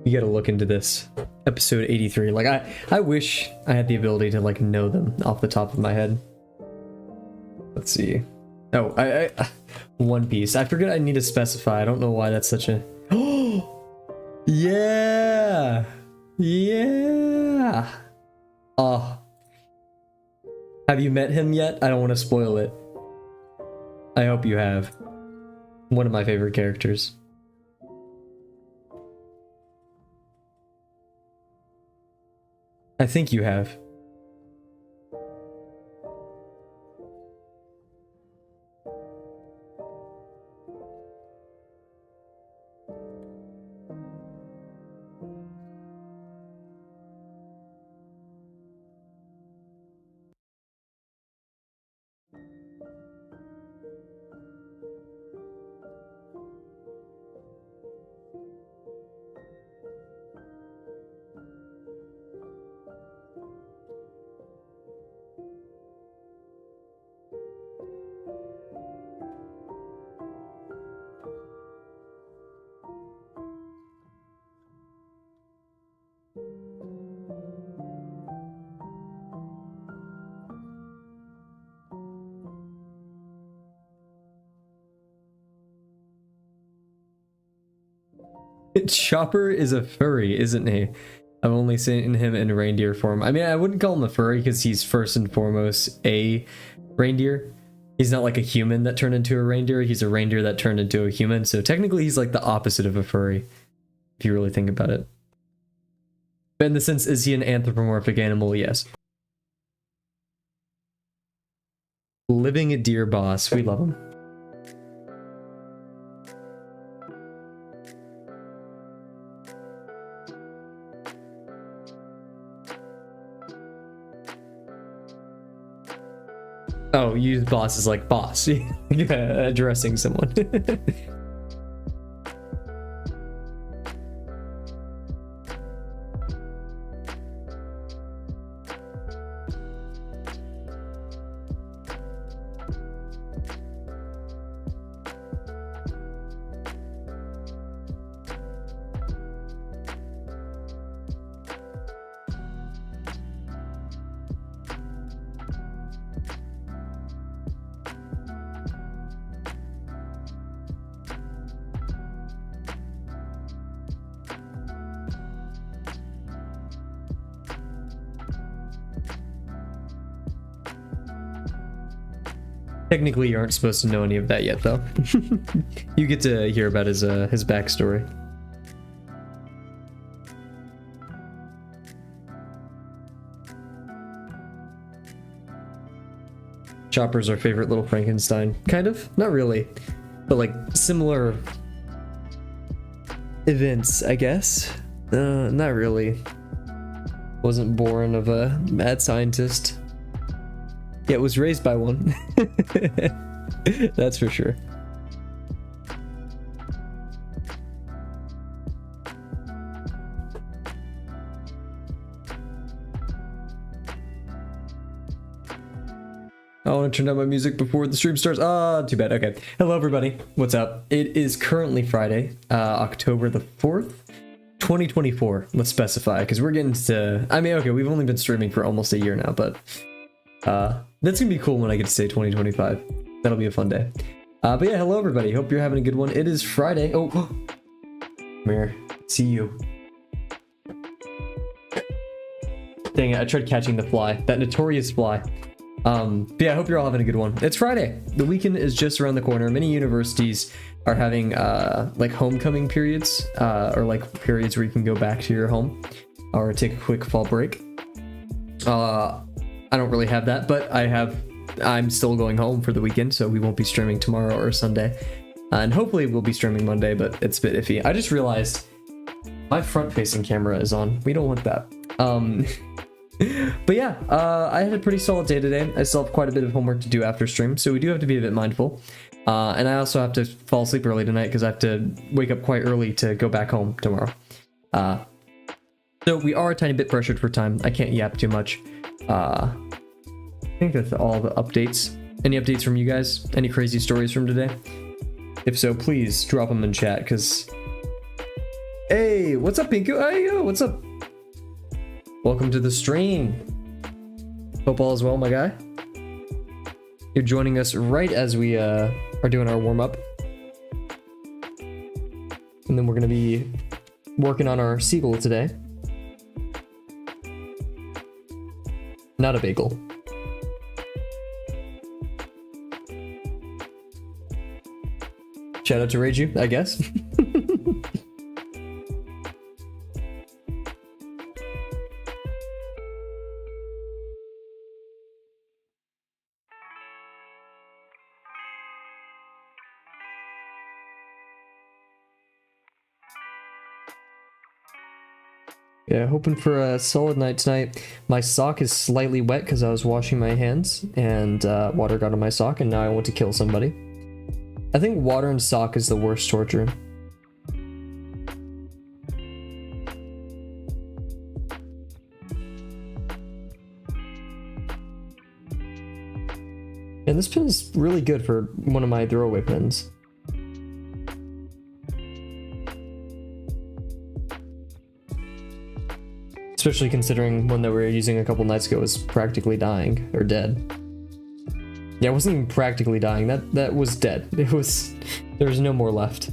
You gotta look into this. Episode 83. Like, I wish I had the ability to, like, know them off the top of my head. Let's see. Oh, I One Piece. I forget I need to specify. I don't know why that's such a... Oh! Yeah! Yeah! Oh. Have you met him yet? I don't want to spoil it. I hope you have. One of my favorite characters. I think you have. Chopper is a furry, isn't he? I've only seen him in reindeer form. I mean, I wouldn't call him a furry because he's first and foremost a reindeer. He's not like a human that turned into a reindeer. He's a reindeer that turned into a human. So technically he's like the opposite of a furry, if you really think about it. But in the sense, is he an anthropomorphic animal? Yes. Living deer boss. We love him. Oh, you use boss as like boss. Yeah, addressing someone. Technically, you aren't supposed to know any of that yet, though. You get to hear about his backstory. Chopper's our favorite little Frankenstein. Kind of? Not really. But like, similar events, I guess. Not really. Wasn't born of a mad scientist. Yeah, it was raised by one. That's for sure. I want to turn down my music before the stream starts. Ah, too bad. Okay. Hello, everybody. What's up? It is currently Friday, October the 4th, 2024. Let's specify, because we're getting to... I mean, okay, we've only been streaming for almost a year now, but that's going to be cool when I get to say 2025. That'll be a fun day. But yeah, hello, everybody. Hope you're having a good one. It is Friday. Oh, come here. See you. Dang it, I tried catching the fly. That notorious fly. But yeah, I hope you're all having a good one. It's Friday. The weekend is just around the corner. Many universities are having like homecoming periods, or like periods where you can go back to your home or take a quick fall break. I don't really have that, but I'm still going home for the weekend, so we won't be streaming tomorrow or Sunday. And hopefully we'll be streaming Monday, but it's a bit iffy. I just realized my front-facing camera is on. We don't want that. But yeah, I had a pretty solid day today. I still have quite a bit of homework to do after stream, so we do have to be a bit mindful. And I also have to fall asleep early tonight because I have to wake up quite early to go back home tomorrow. So we are a tiny bit pressured for time. I can't yap too much. I think that's all the updates. Any updates from you guys? Any crazy stories from today? If so, please drop them in chat, because... Hey, what's up, Pinku? Hey, yo, what's up? Welcome to the stream. Hope all is well, my guy. You're joining us right as we are doing our warm-up. And then we're going to be working on our seagull today. Not a bagel. Shout out to Reiju, I guess. Yeah, hoping for a solid night tonight. My sock is slightly wet because I was washing my hands and water got on my sock, and now I want to kill somebody. I think water and sock is the worst torture. And this pin is really good for one of my throwaway pins. Especially considering one that we were using a couple nights ago was practically dying, or dead. Yeah, it wasn't even practically dying, that was dead. It was, there was no more left.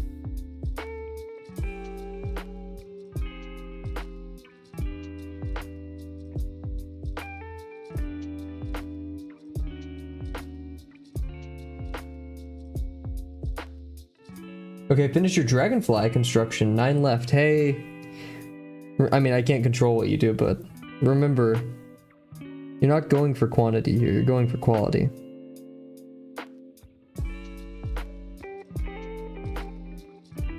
Okay, finish your dragonfly construction, 9 left, hey. I mean, I can't control what you do, but remember, you're not going for quantity here, you're going for quality.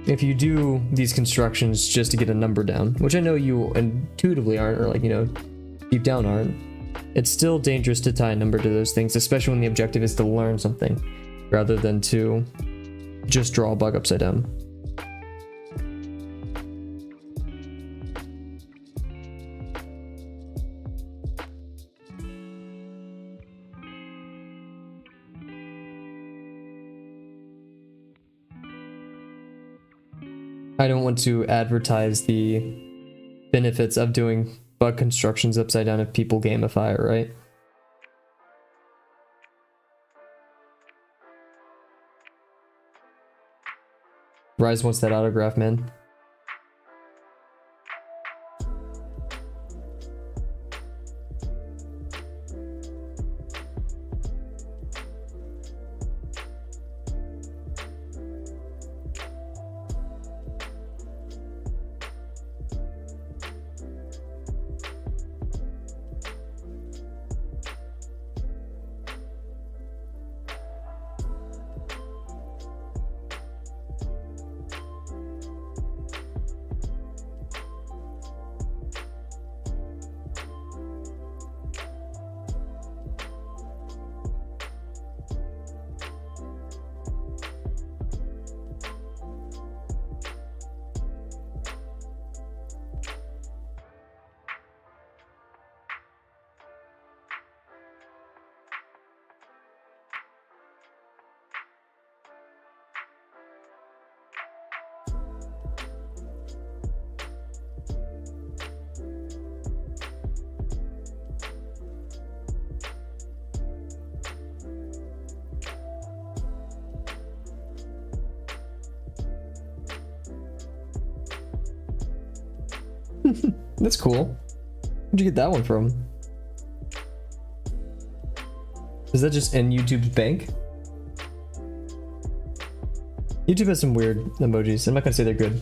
If you do these constructions just to get a number down, which I know you intuitively aren't, or like, you know, deep down aren't, it's still dangerous to tie a number to those things, especially when the objective is to learn something, rather than to just draw a bug upside down. I don't want to advertise the benefits of doing bug constructions upside down if people gamify it, right? Rise wants that autograph, man. That's cool. Where'd you get that one from? Is that just in YouTube's bank? YouTube has some weird emojis. I'm not gonna say they're good.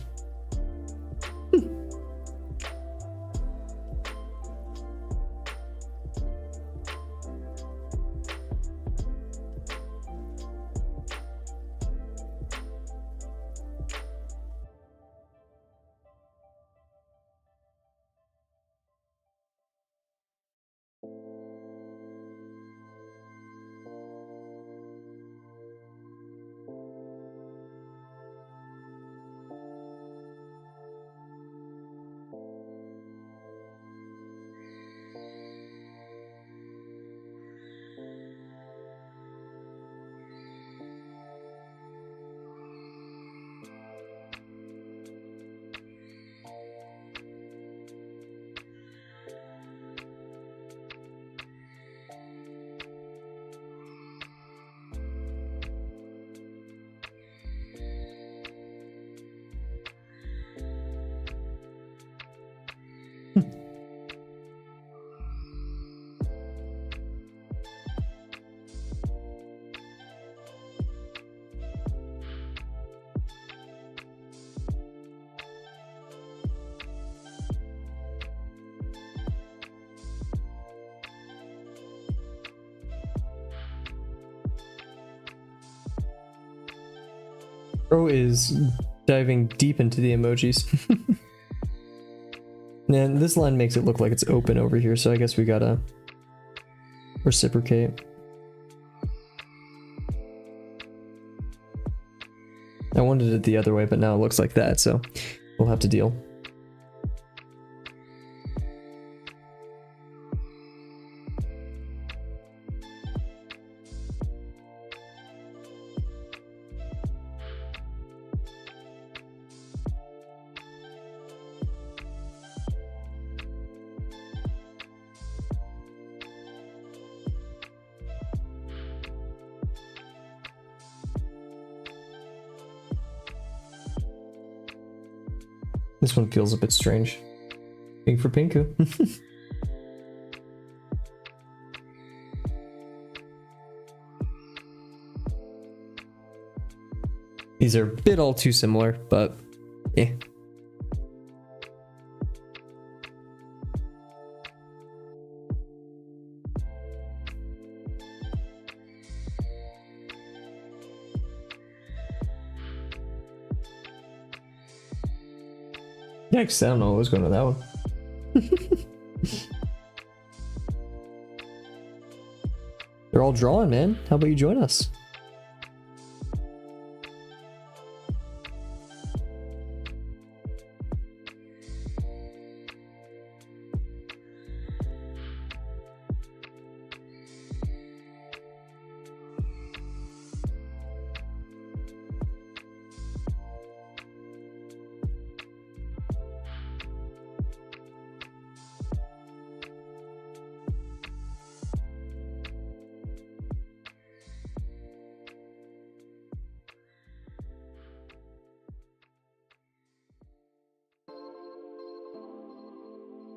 Bro is diving deep into the emojis. And this line makes it look like it's open over here, so I guess we gotta reciprocate. I wanted it the other way, but now it looks like that, so we'll have to deal. This one feels a bit strange. Pink for Pinku. These are a bit all too similar, but yeah. Yikes, I don't know what was going on that one. They're all drawing, man. How about you join us?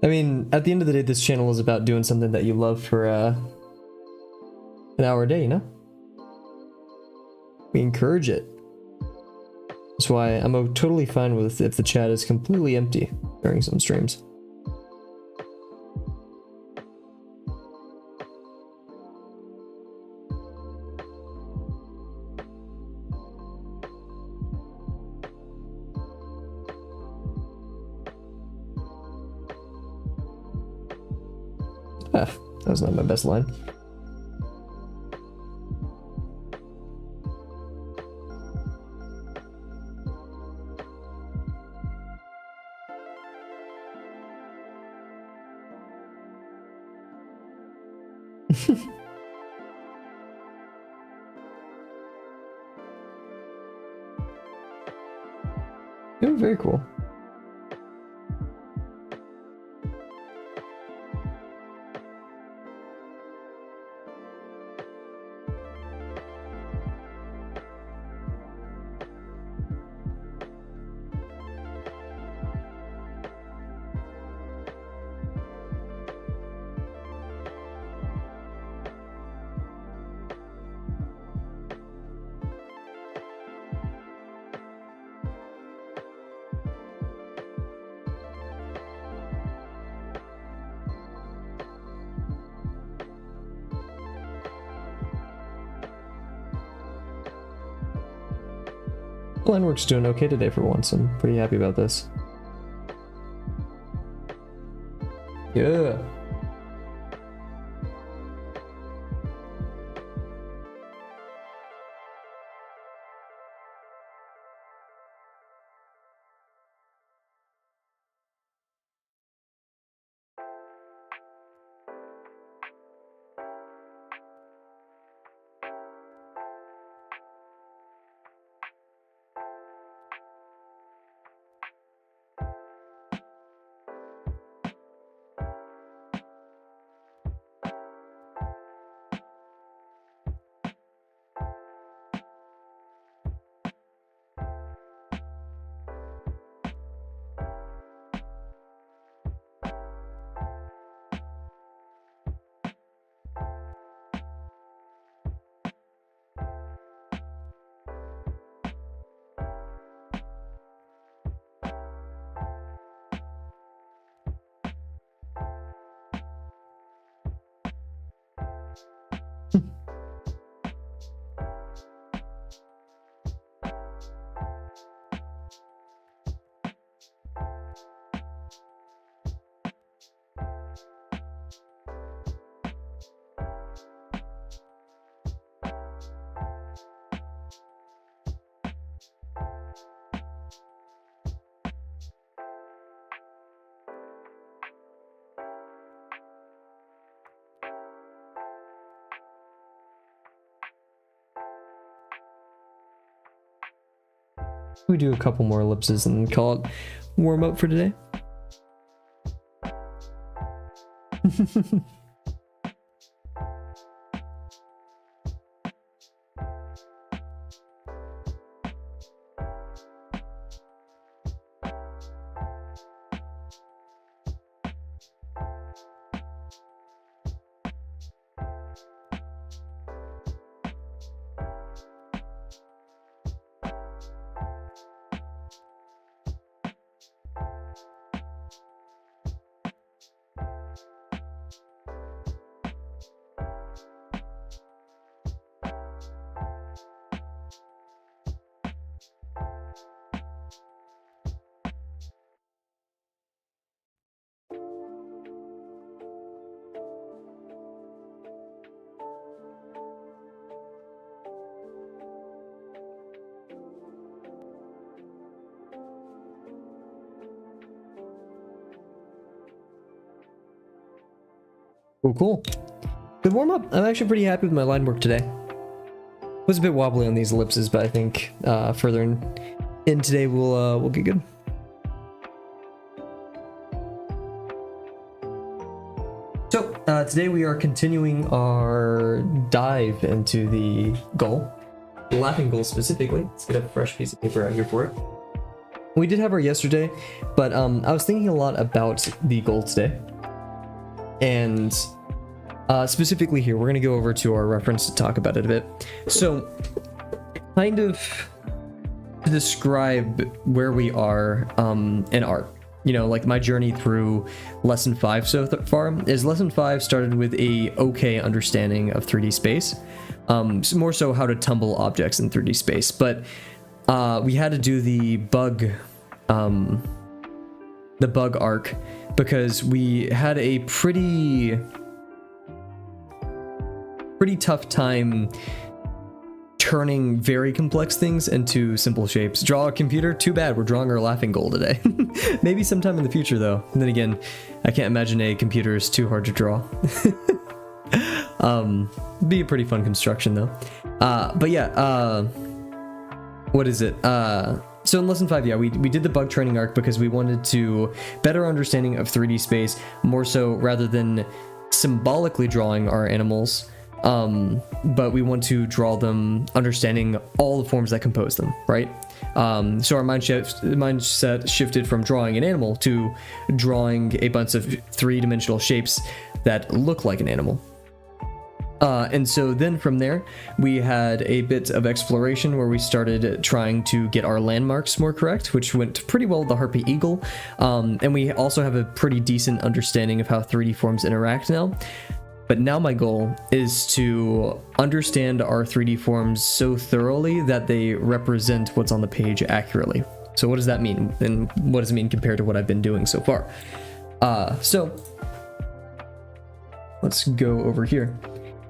I mean, at the end of the day, this channel is about doing something that you love for an hour a day, you know? We encourage it. That's why I'm totally fine with if the chat is completely empty during some streams. Ah, that was not my best line. Oh, very cool. Line work's doing okay today for once. I'm pretty happy about this. Yeah. We do a couple more ellipses and call it warm up for today. Cool. Good warm up. I'm actually pretty happy with my line work today. Was a bit wobbly on these ellipses, but I think further in today we'll get good. So today we are continuing our dive into the Gull, the Laughing Gull specifically. Let's get a fresh piece of paper out here for it. We did have our yesterday, but I was thinking a lot about the Gull today. And specifically here, we're going to go over to our reference to talk about it a bit. So, kind of to describe where we are in art. You know, like my journey through lesson 5 so far is lesson 5 started with a okay understanding of 3D space. More so how to tumble objects in 3D space. But we had to do the bug arc because we had a pretty tough time turning very complex things into simple shapes. Draw a computer? Too bad, we're drawing our Laughing Gull today. Maybe sometime in the future though. And then again, I can't imagine a computer is too hard to draw. Be a pretty fun construction though. But yeah, what is it? So in lesson 5, yeah, we did the bug training arc because we wanted to better understanding of 3D space, more so rather than symbolically drawing our animals, but we want to draw them understanding all the forms that compose them, right? So our mindset shifted from drawing an animal to drawing a bunch of three-dimensional shapes that look like an animal. And so then from there, we had a bit of exploration where we started trying to get our landmarks more correct, which went pretty well with the Harpy Eagle. And we also have a pretty decent understanding of how 3D forms interact now. But now my goal is to understand our 3D forms so thoroughly that they represent what's on the page accurately. So what does that mean? And what does it mean compared to what I've been doing so far? So let's go over here.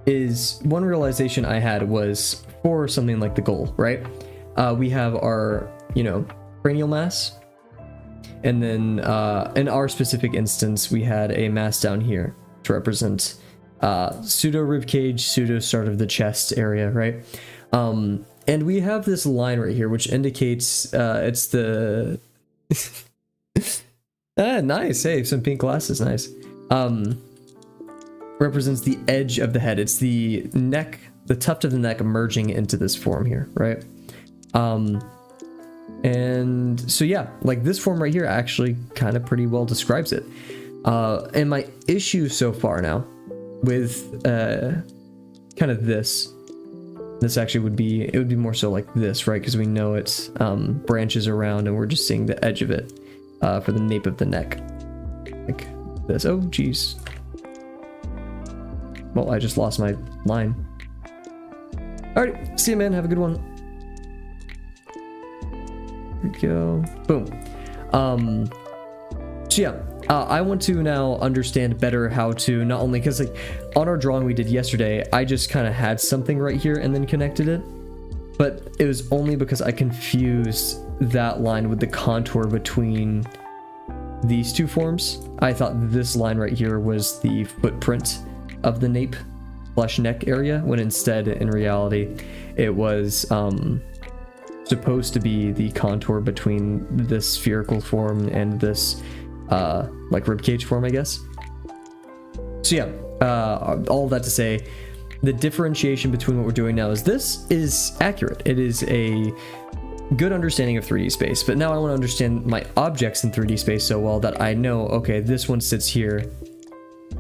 Is one realization I had was for something like the Gull, right? We have our, you know, cranial mass. And then in our specific instance, we had a mass down here to represent pseudo ribcage, pseudo start of the chest area, right? And we have this line right here, which indicates it's the... nice, hey, some pink glasses, nice. Represents the edge of the head. It's the neck, the tuft of the neck merging into this form here, right? And so yeah, like this form right here actually kind of pretty well describes it. And my issue so far now with kind of this actually would be, it would be more so like this, right? Because we know it's branches around and we're just seeing the edge of it for the nape of the neck. Like this. Oh, geez. Well, I just lost my line. Alright, see you, man. Have a good one. Here we go. Boom. So yeah, I want to now understand better how to not only, because like on our drawing we did yesterday, I just kind of had something right here and then connected it, but it was only because I confused that line with the contour between these two forms. I thought this line right here was the footprint of the nape / neck area, when instead in reality it was supposed to be the contour between this spherical form and this like ribcage form, I guess. So yeah, all that to say, the differentiation between what we're doing now is this is accurate. It is a good understanding of 3D space, but now I want to understand my objects in 3D space so well that I know, okay, this one sits here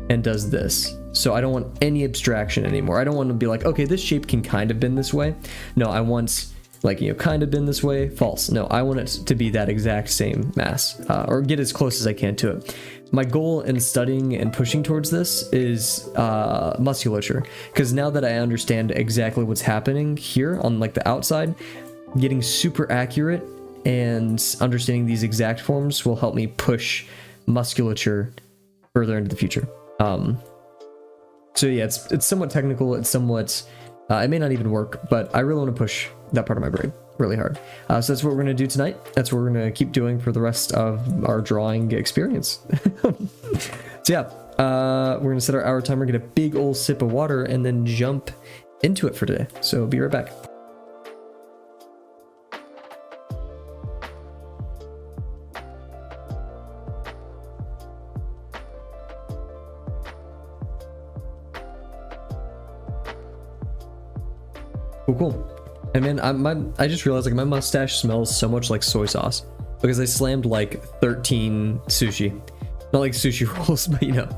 and does this. So I don't want any abstraction anymore. I don't want to be like, okay, this shape can kind of bend this way. No, I want, like, you know, kind of bend this way, false. No, I want it to be that exact same mass, or get as close as I can to it. My goal in studying and pushing towards this is musculature, because now that I understand exactly what's happening here on like the outside, getting super accurate and understanding these exact forms will help me push musculature further into the future. So yeah, it's somewhat technical, it's somewhat, it may not even work, but I really want to push that part of my brain really hard. So that's what we're going to do tonight. That's what we're going to keep doing for the rest of our drawing experience. So yeah, we're going to set our hour timer, get a big old sip of water, and then jump into it for today. So be right back. Cool. And man, I just realized like my mustache smells so much like soy sauce because I slammed like 13 sushi, not like sushi rolls, but you know,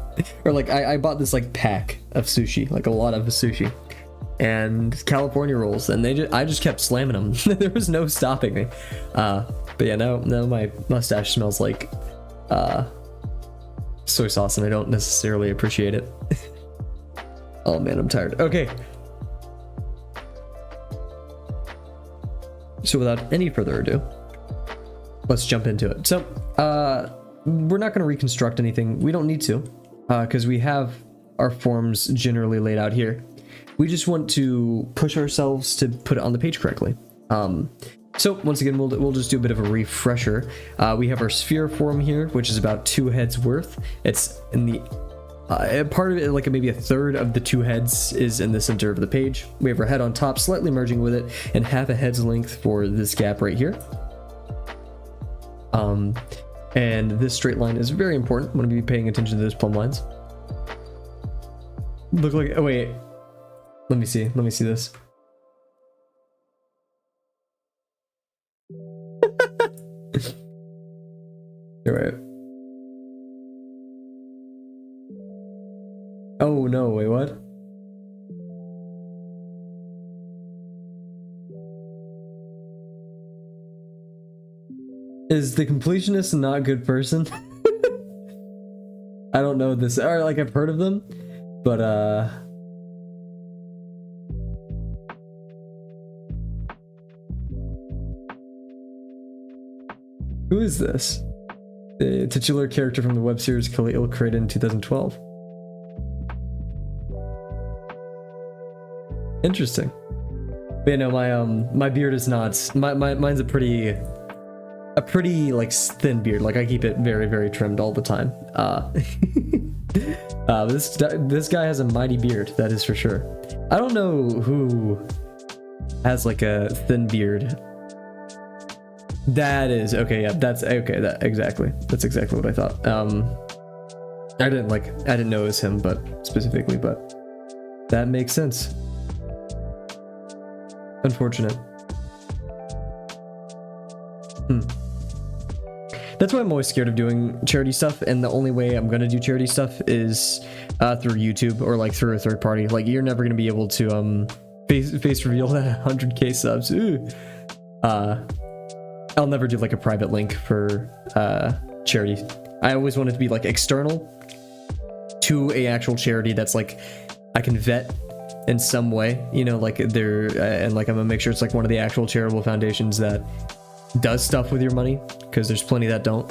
or like I bought this like pack of sushi, like a lot of sushi and California rolls, and I just kept slamming them. There was no stopping me. But yeah, now my mustache smells like soy sauce, and I don't necessarily appreciate it. Oh man, I'm tired. Okay. So without any further ado, let's jump into it. So we're not going to reconstruct anything. We don't need to, because we have our forms generally laid out here. We just want to push ourselves to put it on the page correctly. So once again, we'll just do a bit of a refresher. We have our sphere form here, which is about 2 heads worth. It's in the part of it, like maybe a third of the 2 heads is in the center of the page. We have our head on top, slightly merging with it, and half a head's length for this gap right here. And this straight line is very important. I'm going to be paying attention to those plumb lines. Look like, oh wait, let me see this. All right. Oh no, wait, what? Is the completionist not a good person? I don't know this, or like I've heard of them, But who is this? The titular character from the web series Kavel, created in 2012. Interesting. But yeah, no, my beard is not. Mine's a pretty like thin beard. Like I keep it very, very trimmed all the time. This guy has a mighty beard, that is for sure. I don't know who has like a thin beard. That is okay. Yeah, that's okay. That's exactly what I thought. I didn't know it was him, but specifically, but that makes sense. Unfortunate. That's why I'm always scared of doing charity stuff, and the only way I'm gonna do charity stuff is through YouTube or like through a third party. Like you're never gonna be able to face reveal that 100k subs. Ooh. I'll never do like a private link for charity. I always want it to be like external to a actual charity that's like I can vet in some way, you know, like they're and like I'm gonna make sure it's like one of the actual charitable foundations that does stuff with your money, because there's plenty that don't.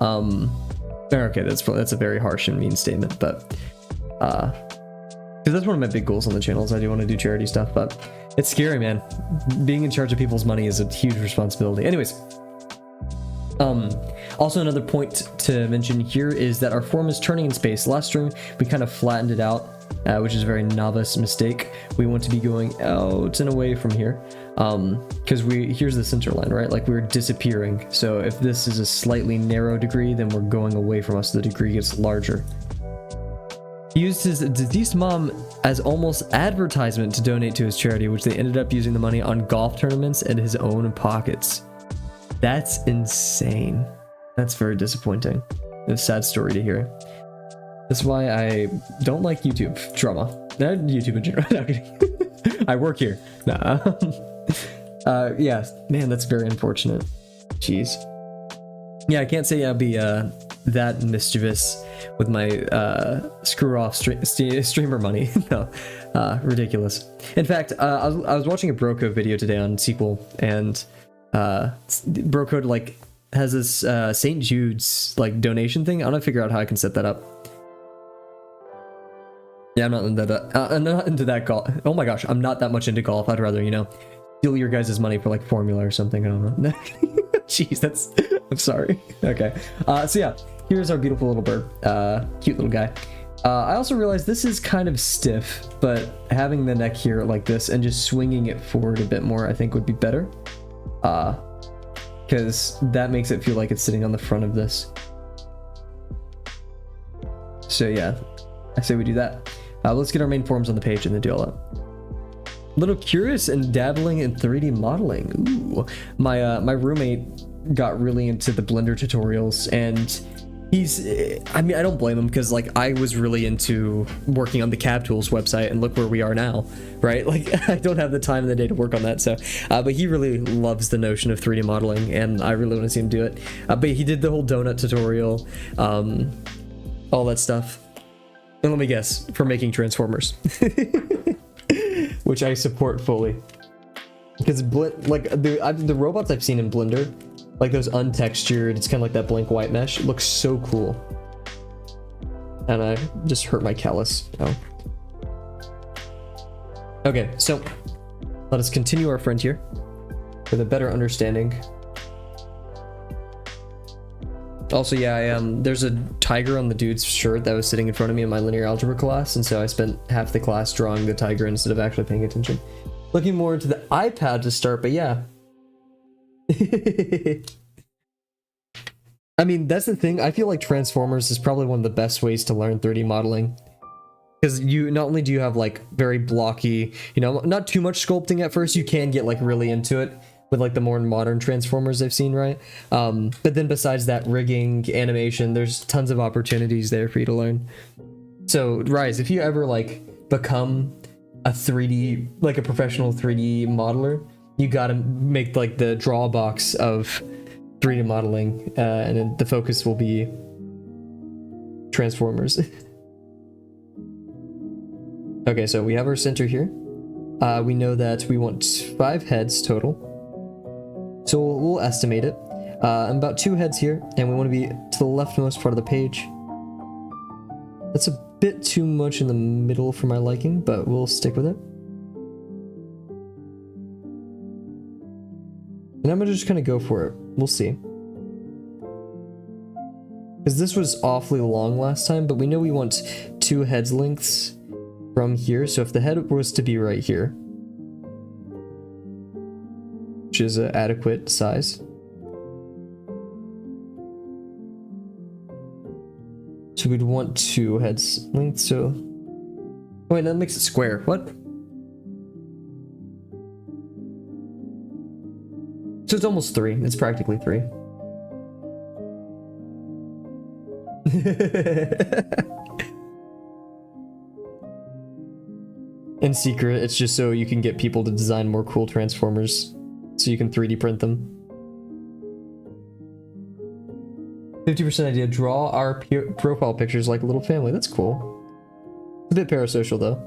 Okay, that's a very harsh and mean statement, but because that's one of my big goals on the channel is I do want to do charity stuff, but it's scary, man. Being in charge of people's money is a huge responsibility. Anyways, also another point to mention here is that our form is turning in space. Last stream we kind of flattened it out, which is a very novice mistake. We want to be going out and away from here, because here's the center line, right? Like we're disappearing. So if this is a slightly narrow degree, then we're going away from us. The degree gets larger. He used his deceased mom as almost advertisement to donate to his charity, which they ended up using the money on golf tournaments and his own pockets. That's insane. That's very disappointing. It's a sad story to hear. That's why I don't like YouTube drama. Not YouTube in general. No, kidding. I work here. Nah. Yeah, man, that's very unfortunate. Jeez. Yeah, I can't say I'll be that mischievous with my screw off streamer money. No, ridiculous. In fact, I was watching a Broco video today on SQL, and Broco like has this St. Jude's like donation thing. I want to figure out how I can set that up. Yeah, I'm not into that. I'm not into that golf. Oh my gosh, I'm not that much into golf. I'd rather, you know, steal your guys' money for like formula or something. I don't know. Jeez, that's. I'm sorry. Okay. So yeah, here's our beautiful little bird. Cute little guy. I also realized this is kind of stiff, but having the neck here like this and just swinging it forward a bit more, I think would be better. Because that makes it feel like it's sitting on the front of this. So yeah, I say we do that. Let's get our main forms on the page and then do all that. A little curious and dabbling in 3D modeling. Ooh, my roommate got really into the Blender tutorials, and I mean, I don't blame him, because like I was really into working on the CabTools website, and look where we are now, right? Like I don't have the time in the day to work on that. So but he really loves the notion of 3D modeling, and I really want to see him do it. But he did the whole donut tutorial, all that stuff, and let me guess, for making Transformers. Which I support fully, because like the robots I've seen in Blender, like those untextured, it's kind of like that blank white mesh, it looks so cool. And I just hurt my callus. Oh. Okay, so let us continue our friend here with a better understanding. Also, yeah, there's a tiger on the dude's shirt that was sitting in front of me in my linear algebra class, and so I spent half the class drawing the tiger instead of actually paying attention. Looking more into the iPad to start, but yeah. I mean, that's the thing. I feel like Transformers is probably one of the best ways to learn 3D modeling. Because you not only do you have like very blocky, you know, not too much sculpting at first, you can get like really into it with like the more modern Transformers I've seen, right? But then besides that, rigging, animation, there's tons of opportunities there for you to learn. So Rise, if you ever like become a 3D, like a professional 3D modeler, you gotta make like the drawbox of 3D modeling, and then the focus will be Transformers. Okay, so we have our center here. We know that we want 5 heads total. So we'll estimate it. About 2 heads here, and we want to be to the leftmost part of the page. That's a bit too much in the middle for my liking, but we'll stick with it. And I'm gonna just kind of go for it. We'll see. Because this was awfully long last time, but we know we want 2 heads lengths from here. So if the head was to be right here, which is an adequate size. So we'd want 2 heads length, so... Oh wait, that makes it square. What? So it's almost 3. It's practically 3. In secret, it's just so you can get people to design more cool Transformers, so you can 3D print them. 50% idea, draw our profile pictures like a little family. That's cool. It's a bit parasocial though.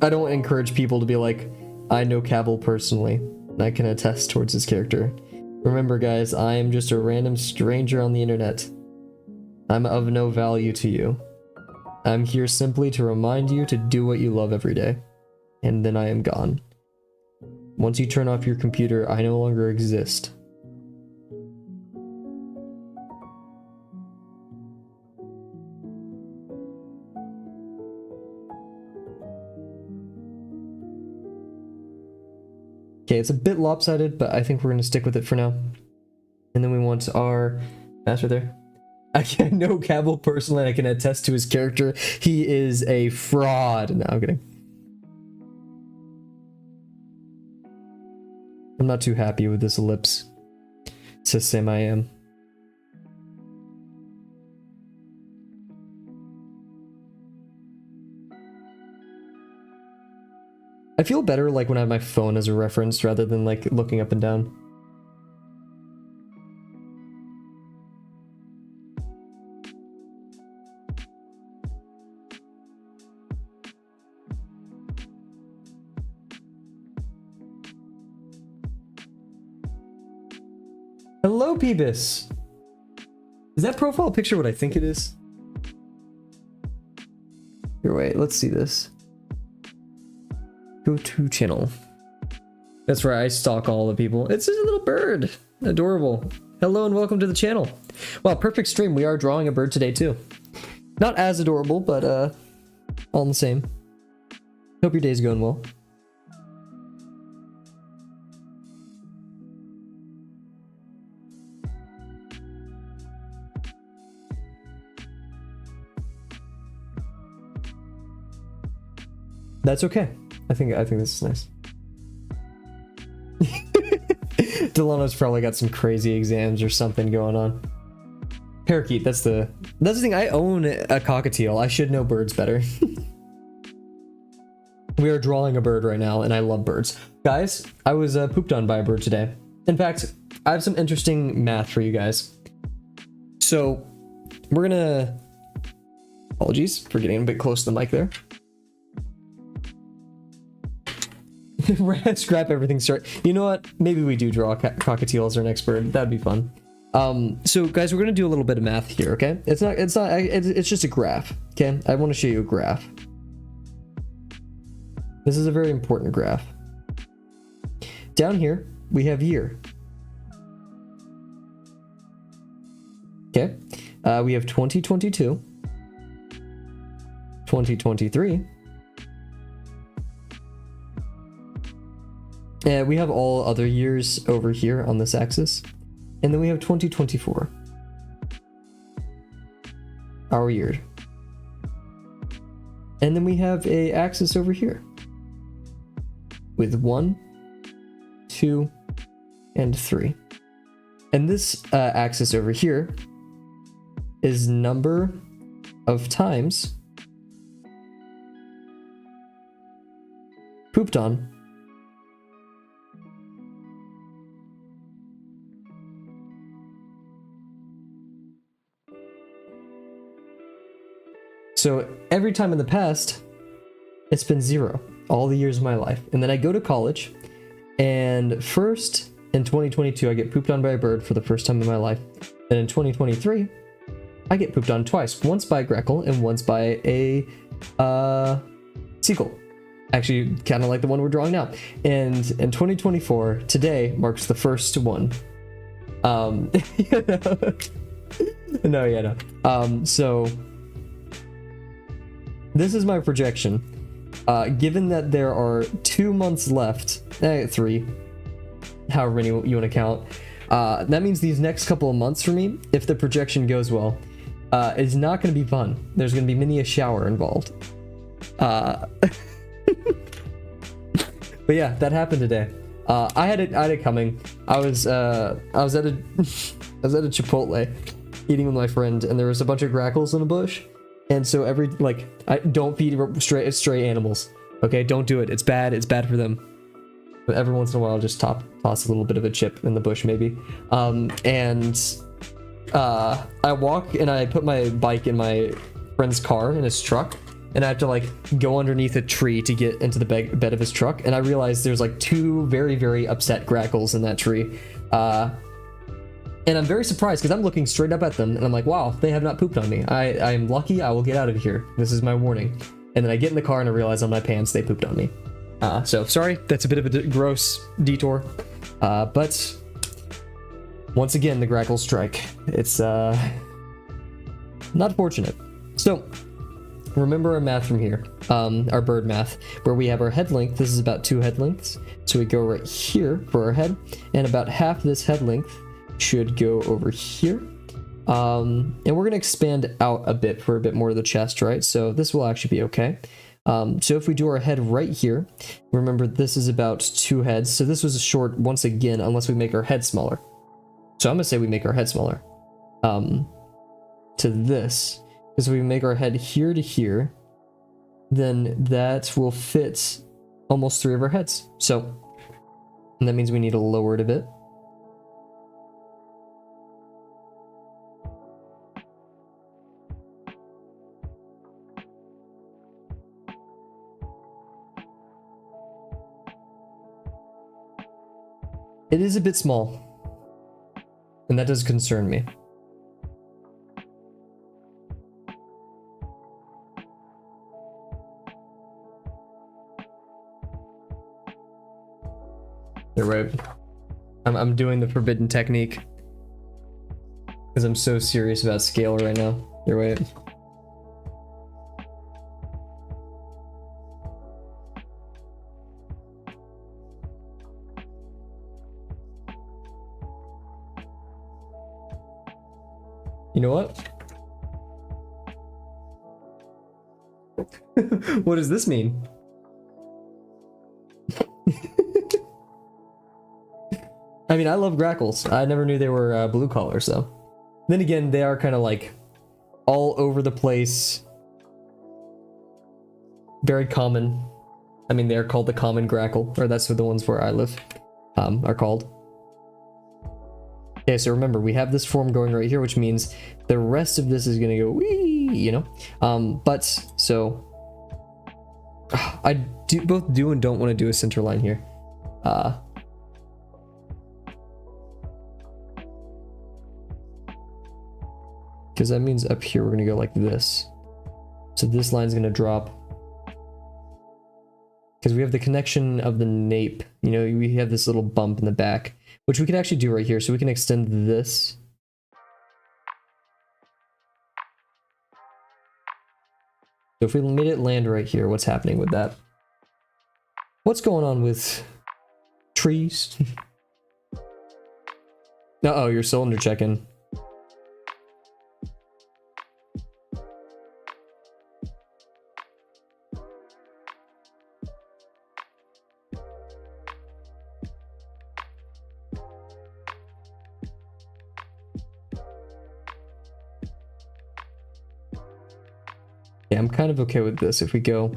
I don't encourage people to be like, I know Kavel personally, and I can attest towards his character. Remember guys, I am just a random stranger on the internet. I'm of no value to you. I'm here simply to remind you to do what you love every day. And then I am gone. Once you turn off your computer, I no longer exist. Okay, it's a bit lopsided, but I think we're going to stick with it for now. And then we want our master there. I know Kavel personally, and I can attest to his character. He is a fraud. No, I'm kidding. I'm not too happy with this ellipse. To say I am. I feel better like when I have my phone as a reference rather than like looking up and down. Hello, Peebus! Is that profile picture what I think it is? Here, wait, let's see this. Go to channel. That's right, I stalk all the people. It's just a little bird. Adorable. Hello and welcome to the channel. Wow, perfect stream. We are drawing a bird today too. Not as adorable, but all the same. Hope your day's going well. That's okay. I think this is nice. Delano's probably got some crazy exams or something going on. Parakeet, that's the thing. I own a cockatiel. I should know birds better. We are drawing a bird right now, and I love birds. Guys, I was pooped on by a bird today. In fact, I have some interesting math for you guys. So, we're gonna... Apologies for getting a bit close to the mic there. Scrap everything. Start. You know what? Maybe we do draw a cockatiel as our next bird. That'd be fun. So guys, we're gonna do a little bit of math here. Okay? It's just a graph. Okay? I want to show you a graph. This is a very important graph. Down here we have year. Okay? We have 2022, 2023. We have all other years over here on this axis. And then we have 2024. Our year. And then we have a axis over here. With 1, 2, and 3. And this axis over here is number of times pooped on. So every time in the past, It's been 0 all the years of my life. And then I go to college, and first in 2022, I get pooped on by a bird for the first time in my life. Then in 2023, I get pooped on twice. Once by a grackle and once by a seagull. Actually, kind of like the one we're drawing now. And in 2024, today marks the first one. So this is my projection. Given that there are 2 months left, 3, however many you want to count, that means these next couple of months for me, if the projection goes well, is not going to be fun. There's going to be many a shower involved. But yeah, that happened today. I had it coming. I was at a Chipotle eating with my friend, and there was a bunch of grackles in the bush. And so I don't feed stray animals. Okay, don't do it. It's bad. It's bad for them. But every once in a while, I'll just toss a little bit of a chip in the bush, maybe. I walk and I put my bike in my friend's car in his truck, and I have to like go underneath a tree to get into the bed of his truck. And I realized there's like 2 very, very upset grackles in that tree. And I'm very surprised because I'm looking straight up at them and I'm like, wow, they have not pooped on me. I am lucky. I will get out of here. This is my warning. And then I get in the car and I realize on my pants they pooped on me. So sorry, that's a bit of a gross detour. But once again, the grackles strike. It's not fortunate. So remember our math from here, our bird math, where we have our head length. This is about 2 head lengths. So we go right here for our head, and about half this head length should go over here. And we're going to expand out a bit for a bit more of the chest, right? So this will actually be okay. So if we do our head right here, remember this is about 2 heads. So this was a short, once again, unless we make our head smaller. So I'm going to say we make our head smaller to this. Because if we make our head here to here, then that will fit almost 3 of our heads. So, and that means we need to lower it a bit. It is a bit small, and that does concern me. You're right. I'm doing the forbidden technique because I'm so serious about scale right now. You're right. You know what? What does this mean? I mean, I love grackles. I never knew they were blue collars, though. Then again, they are kind of like all over the place. Very common. I mean, they're called the common grackle, or that's what the ones where I live are called. Okay, so remember, we have this form going right here, which means the rest of this is going to go wee, you know? So I both do and don't want to do a center line here. Because that means up here we're going to go like this. So this line's going to drop. Because we have the connection of the nape. You know, we have this little bump in the back, which we can actually do right here. So we can extend this. So if we made it land right here, what's happening with that? What's going on with trees? Uh-oh, your cylinder check-in. Yeah, I'm kind of okay with this if we go.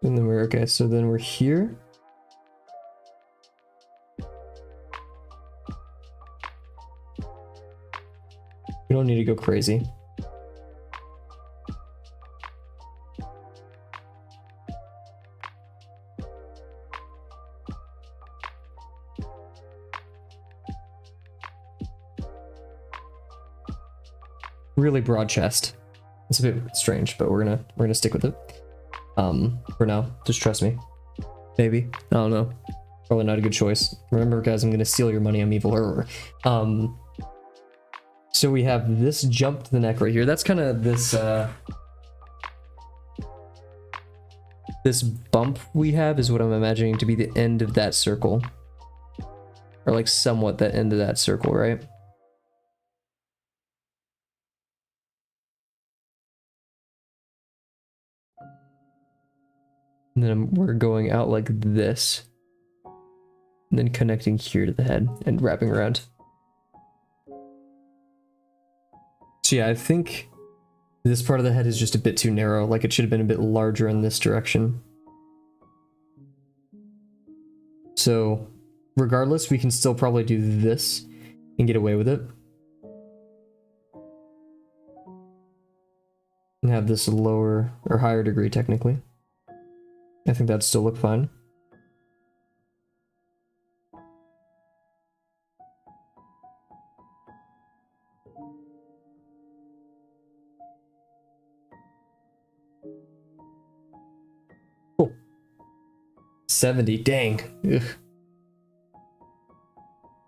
And then we're okay, so then we're here. We don't need to go crazy. Really broad chest. It's a bit strange, but we're gonna stick with it. For now, just trust me. Maybe, I don't know. Probably not a good choice. Remember, guys, I'm gonna steal your money. I'm evil. So we have this jump to the neck right here. That's kind of this this bump we have is what I'm imagining to be the end of that circle, or like somewhat the end of that circle, right? And then we're going out like this. And then connecting here to the head and wrapping around. So yeah, I think this part of the head is just a bit too narrow. Like it should have been a bit larger in this direction. So regardless, we can still probably do this and get away with it. And have this lower or higher degree technically. I think that'd still look fine. Cool. 70, dang. Ugh.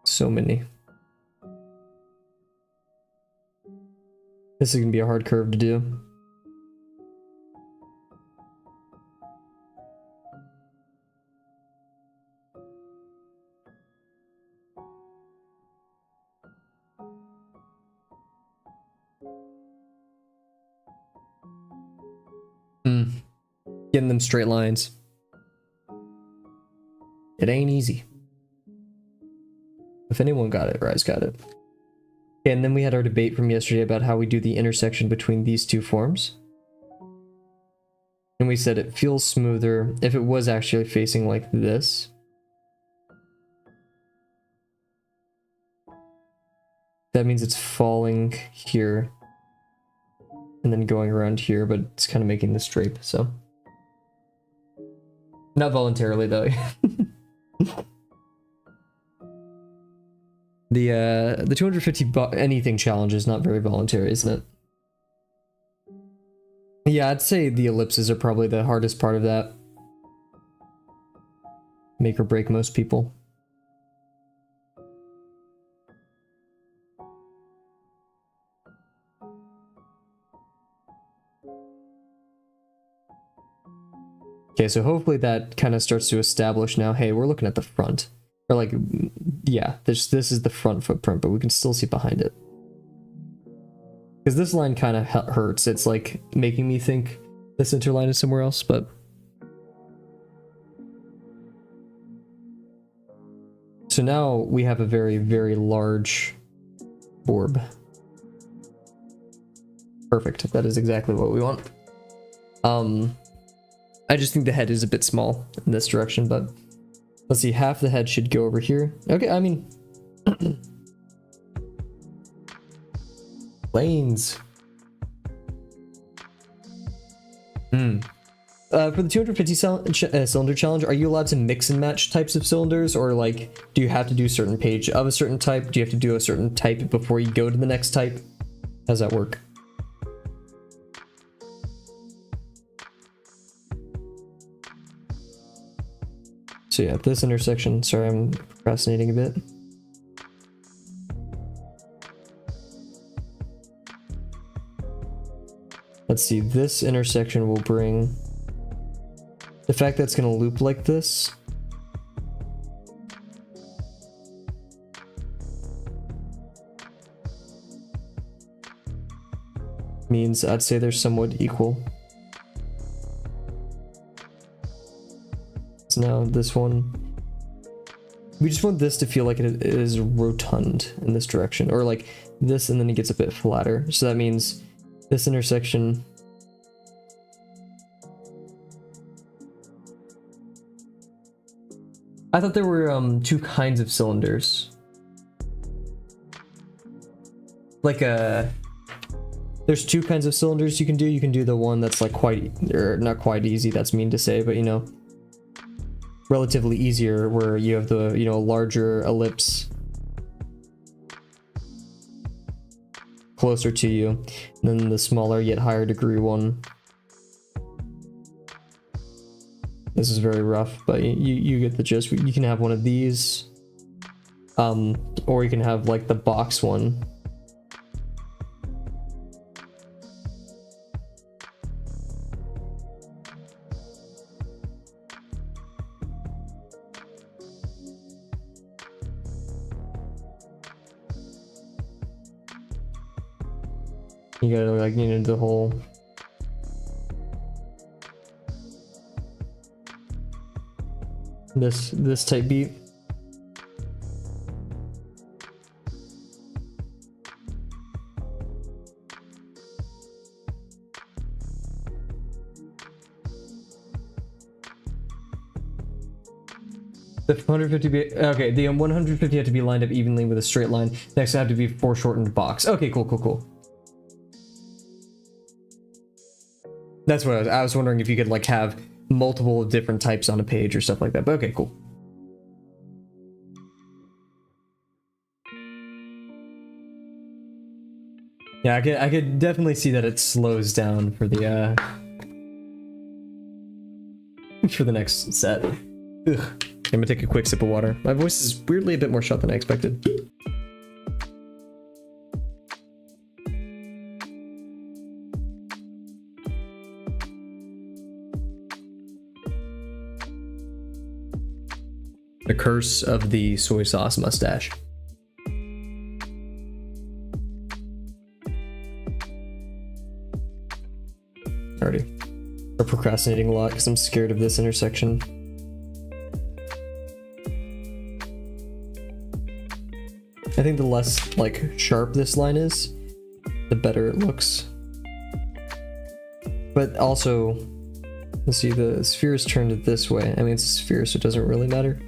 So many. This is gonna be a hard curve to do. Getting them straight lines. It ain't easy. If anyone got it, Rise got it. Okay, and then we had our debate from yesterday about how we do the intersection between these two forms. And we said it feels smoother if it was actually facing like this. That means it's falling here and then going around here, but it's kind of making this drape, so. Not voluntarily though. The 250 anything challenge is not very voluntary, isn't it? Yeah, I'd say the ellipses are probably the hardest part of that. Make or break most people. Okay, so hopefully that kind of starts to establish now, hey, we're looking at the front. Or like, yeah, this is the front footprint, but we can still see behind it. Because this line kind of hurts. It's like making me think the center line is somewhere else, but... So now we have a very, very large orb. Perfect. That is exactly what we want. I just think the head is a bit small in this direction, but let's see, half the head should go over here. Okay, I mean... Lanes. For the 250 cylinder challenge, are you allowed to mix and match types of cylinders, or like, do you have to do a certain page of a certain type? Do you have to do a certain type before you go to the next type? How does that work? So yeah, this intersection, sorry, I'm procrastinating a bit. Let's see, this intersection will bring the fact that it's going to loop like this. Means I'd say they're somewhat equal. So now this one, we just want this to feel like it is rotund in this direction, or like this, and then it gets a bit flatter. So that means this intersection I thought there were two kinds of cylinders. Like there's two kinds of cylinders you can do. You can do the one that's like quite, or not quite easy, that's mean to say, but you know, relatively easier, where you have the, you know, larger ellipse closer to you, and then the smaller yet higher degree one. This is very rough, but you get the gist. You can have one of these, or you can have like the box one. You gotta like, you know, the whole this type beat. The 150 be okay. The 150 had to be lined up evenly with a straight line. Next, it had to be foreshortened box. Okay, cool. That's what I was wondering, if you could like have multiple different types on a page or stuff like that. But okay, cool. Yeah, I could definitely see that it slows down for the next set. Ugh. I'm gonna take a quick sip of water. My voice is weirdly a bit more shut than I expected. The curse of the soy sauce mustache. Already. I'm procrastinating a lot because I'm scared of this intersection. I think the less like sharp this line is, the better it looks. But also, let's see, the sphere is turned this way. I mean, it's a sphere, so it doesn't really matter.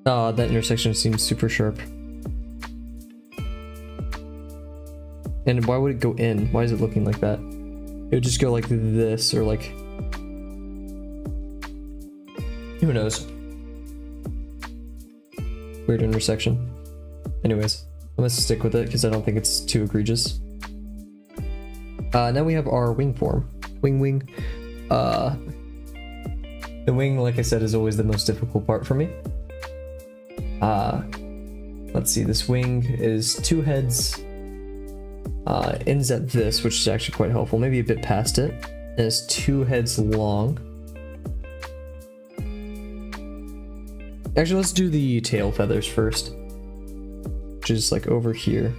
Ah, that intersection seems super sharp. And why would it go in? Why is it looking like that? It would just go like this, or like... Who knows? Weird intersection. Anyways, I'm gonna stick with it because I don't think it's too egregious. Now we have our wing form. Wing. The wing, like I said, is always the most difficult part for me. Let's see, this wing is two heads. Ends at this, which is actually quite helpful, maybe a bit past it, and it's two heads long. Actually, let's do the tail feathers first, which is like over here,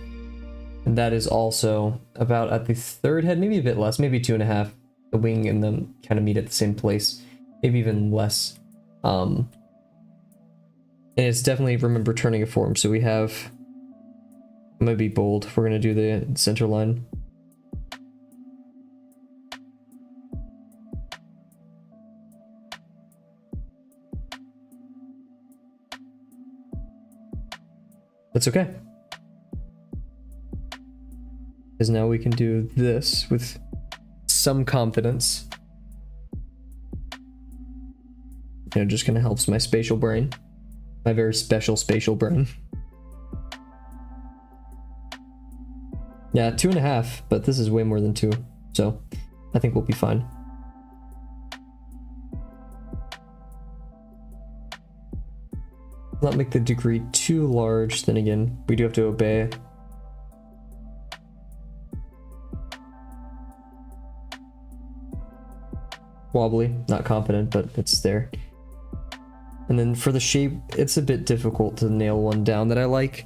and that is also about at the third head, maybe a bit less, maybe 2.5. The wing and them kind of meet at the same place, maybe even less. And it's definitely, remember, turning a form, so we have... I'm gonna be bold. We're gonna do the center line. That's okay. Because now we can do this with some confidence. You know, just kind of helps my spatial brain. My very special spatial brain. Yeah, 2.5, but this is way more than 2, so I think we'll be fine. Not make the degree too large, then again, we do have to obey. Wobbly, not confident, but it's there. And then for the shape, it's a bit difficult to nail one down that I like.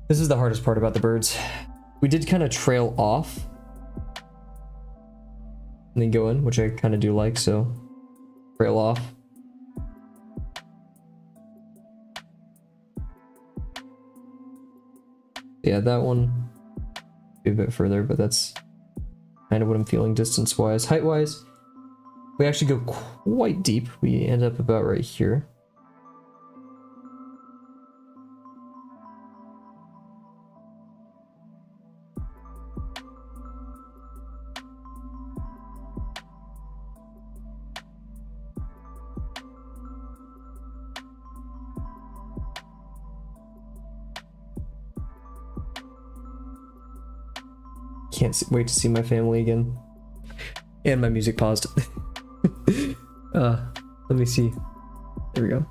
This is the hardest part about the birds. We did kind of trail off and then go in, which I kind of do like, so trail off. Yeah, that one be a bit further, but that's kind of what I'm feeling distance-wise. Height-wise, we actually go quite deep. We end up about right here. Can't wait to see my family again. And my music paused. Let me see. There we go.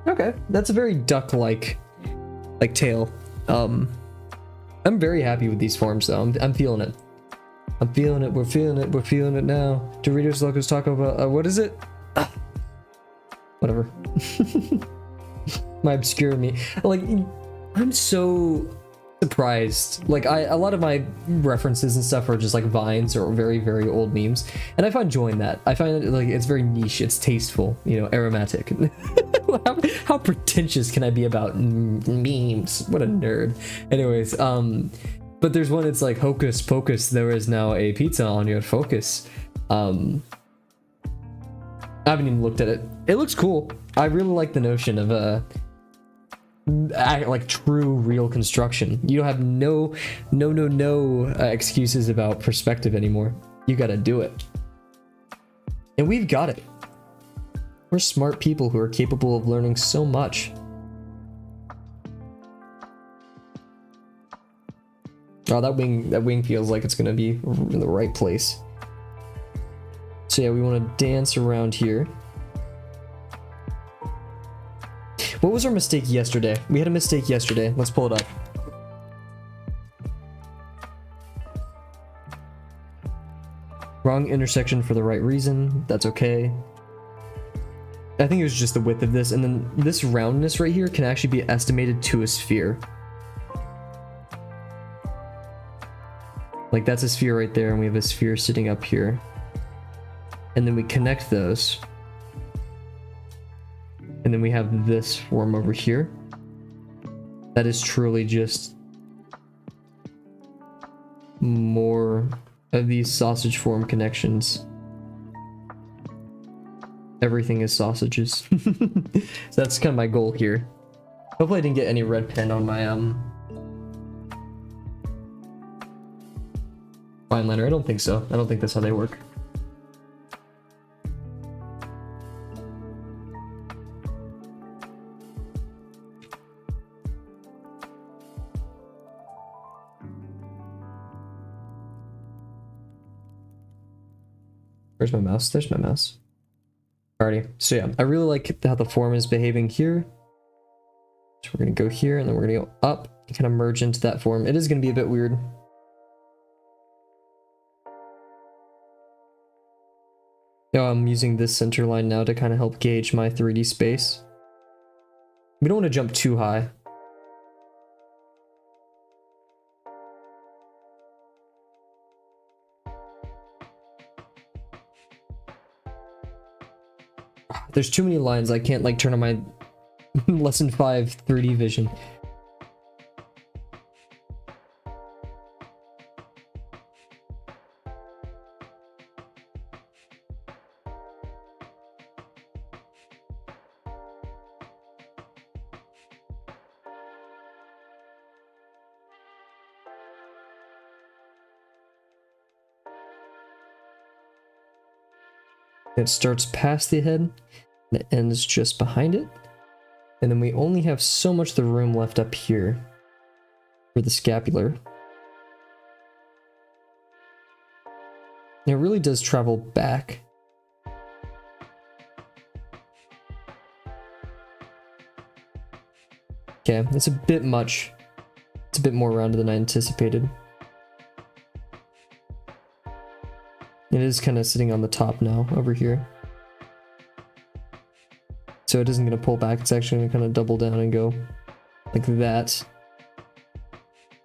Okay, that's a very duck-like tail. I'm very happy with these forms though. I'm feeling it. I'm feeling it. We're feeling it. We're feeling it now. Doritos Locos Taco Bell. What is it? Whatever. My obscure me. Like, I'm so surprised. Like, a lot of my references and stuff are just like vines or very, very old memes, and I find joy in that. I find it like it's very niche. It's tasteful. You know, aromatic. How pretentious can I be about memes? What a nerd. Anyways, but there's one. It's like hocus pocus. There is now a pizza on your focus. I haven't even looked at it. It looks cool. I really like the notion of like true real construction. You don't have no excuses about perspective anymore. You gotta do it, and we've got it. We're smart people who are capable of learning so much. Oh, that wing feels like it's gonna be in the right place. So yeah, we want to dance around here. What was our mistake yesterday? We had a mistake yesterday. Let's pull it up. Wrong intersection for the right reason. That's okay. I think it was just the width of this, and then this roundness right here can actually be estimated to a sphere. Like that's a sphere right there, and we have a sphere sitting up here. And then we connect those. And then we have this form over here. That is truly just more of these sausage form connections. Everything is sausages. So that's kind of my goal here. Hopefully I didn't get any red pen on my fine liner. I don't think so. I don't think that's how they work. Where's my mouse? There's my mouse. Alrighty. So yeah, I really like how the form is behaving here. So we're gonna go here, and then we're gonna go up and kind of merge into that form. It is gonna be a bit weird. Now I'm using this center line now to kind of help gauge my 3D space. We don't want to jump too high. There's too many lines. I can't like turn on my lesson 5 3D vision. It starts past the head, and it ends just behind it. And then we only have so much of the room left up here for the scapular. And it really does travel back. Okay, it's a bit much. It's a bit more rounded than I anticipated. It is kind of sitting on the top now, over here. So it isn't going to pull back, it's actually going to kind of double down and go like that.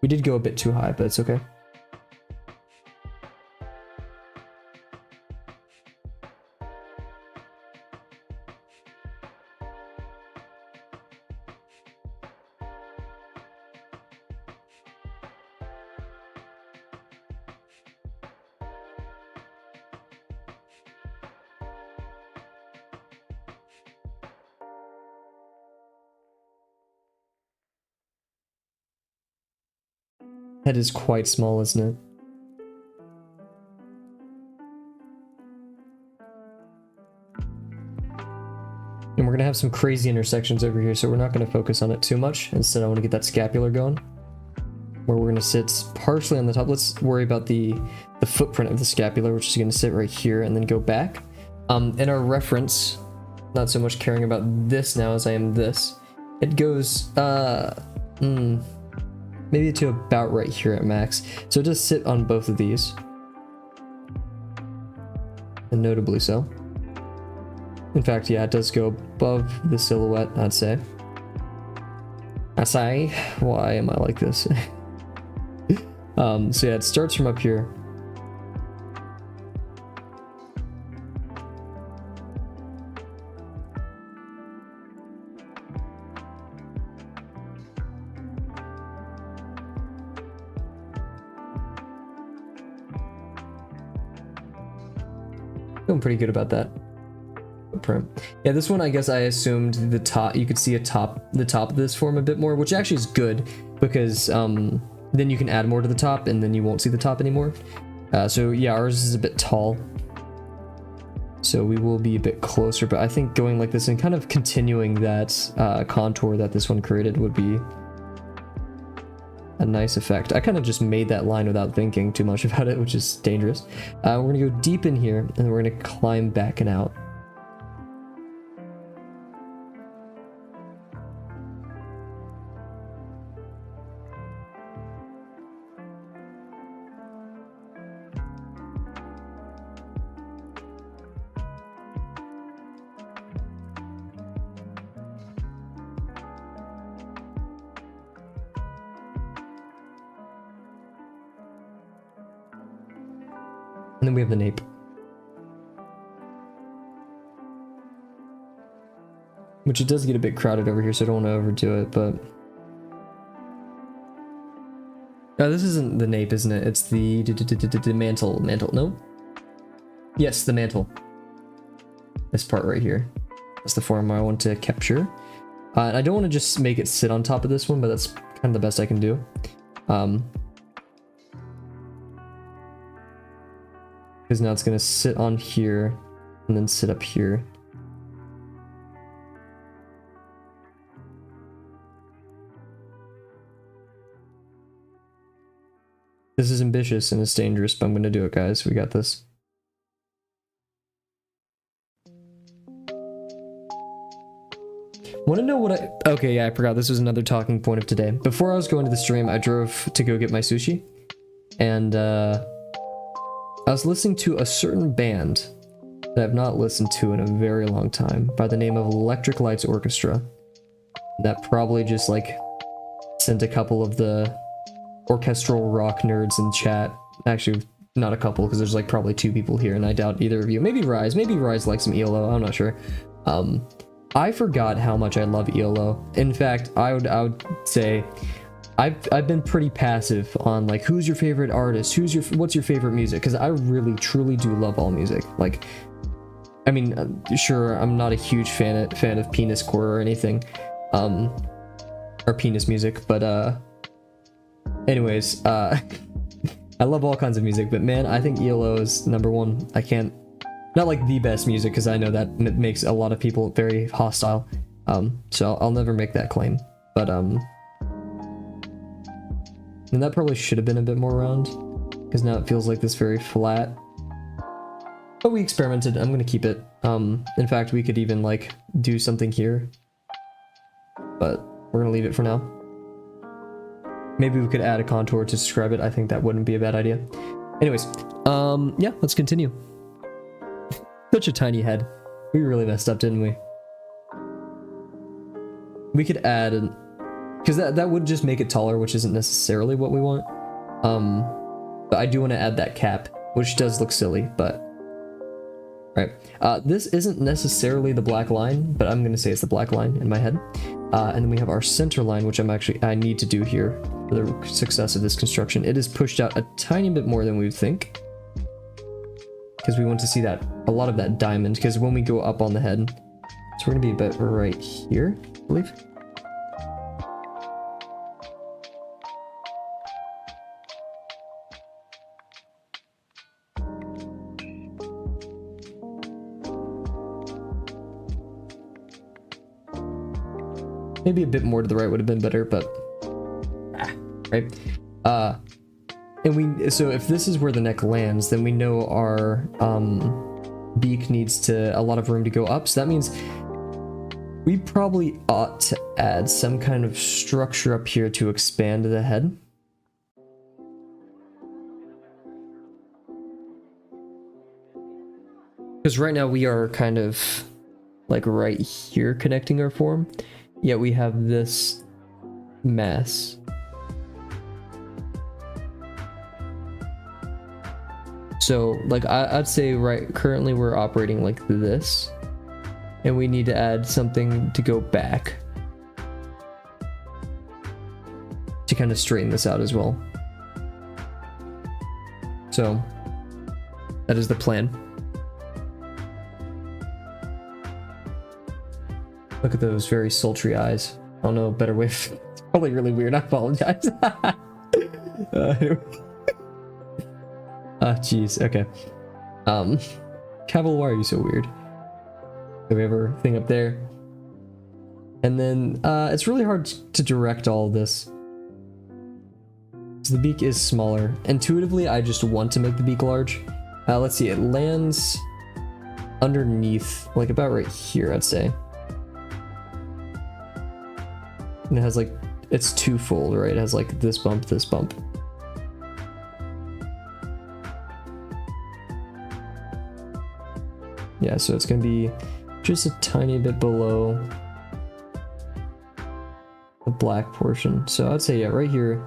We did go a bit too high, but it's okay. Head is quite small, isn't it? And we're gonna have some crazy intersections over here, so we're not gonna focus on it too much. Instead, I want to get that scapular going, where we're gonna sit partially on the top. Let's worry about the footprint of the scapular, which is gonna sit right here and then go back. In our reference, not so much caring about this now as I am this. It goes maybe to about right here at max. So it does sit on both of these. And notably so. In fact, yeah, it does go above the silhouette, I'd say. Why am I like this? So yeah, it starts from up here. Feeling pretty good about that footprint. Yeah, this one I guess I assumed the top, you could see the top of this form a bit more, which actually is good because then you can add more to the top and then you won't see the top anymore. So yeah, ours is a bit tall, so we will be a bit closer, but I think going like this and kind of continuing that contour that this one created would be a nice effect. I kind of just made that line without thinking too much about it, which is dangerous. We're gonna go deep in here and we're gonna climb back and out. And then we have the nape, which it does get a bit crowded over here, so I don't want to overdo it, but this isn't the nape, isn't it? It's the mantle. No, yes, the mantle. This part right here, that's the form I want to capture. And I don't want to just make it sit on top of this one, but that's kind of the best I can do. Because now it's going to sit on here and then sit up here. This is ambitious and it's dangerous, but I'm going to do it, guys. We got this. Want to know what okay, yeah, I forgot. This was another talking point of today. Before I was going to the stream, I drove to go get my sushi. And, I was listening to a certain band that I've not listened to in a very long time by the name of Electric Lights Orchestra. That probably just like sent a couple of the orchestral rock nerds in chat. Actually, not a couple, because there's like probably 2 people here and I doubt either of you. Maybe Rise likes some ELO, I'm not sure. I forgot how much I love ELO. In fact, I would say I've been pretty passive on like who's your favorite artist, what's your favorite music, because I really truly do love all music. Like, I mean, sure, I'm not a huge fan of penis core or anything, or penis music, but anyways, I love all kinds of music, but man, I think ELO is #1. I can't, not like the best music, because I know that makes a lot of people very hostile, so I'll never make that claim, but and that probably should have been a bit more round, because now it feels like this very flat. But we experimented. I'm going to keep it. In fact, we could even like do something here. But we're going to leave it for now. Maybe we could add a contour to describe it. I think that wouldn't be a bad idea. Anyways, yeah, let's continue. Such a tiny head. We really messed up, didn't we? we could add, because that would just make it taller, which isn't necessarily what we want. But I do want to add that cap, which does look silly, but right. This isn't necessarily the black line, but I'm gonna say it's the black line in my head. And then we have our center line, which I need to do here for the success of this construction. It is pushed out a tiny bit more than we would think, because we want to see that a lot of that diamond. Because when we go up on the head, so we're gonna be about right here, I believe. Maybe a bit more to the right would have been better, but right. So if this is where the neck lands, then we know our beak needs a lot of room to go up. So that means we probably ought to add some kind of structure up here to expand the head. Because right now we are kind of like right here connecting our form. Yet we have this mass. So like I'd say currently we're operating like this, and we need to add something to go back to kind of straighten this out as well. So that is the plan. Look at those very sultry eyes. I don't know a better way. It's probably really weird. I apologize. Jeez. Okay. Kavel, why are you so weird? Do we have our thing up there? And then it's really hard to direct all of this. So the beak is smaller. Intuitively, I just want to make the beak large. Let's see. It lands underneath, like about right here, I'd say. And it has like, it's twofold, right? It has like this bump, this bump. Yeah, so it's gonna be just a tiny bit below the black portion. So I'd say, yeah, right here.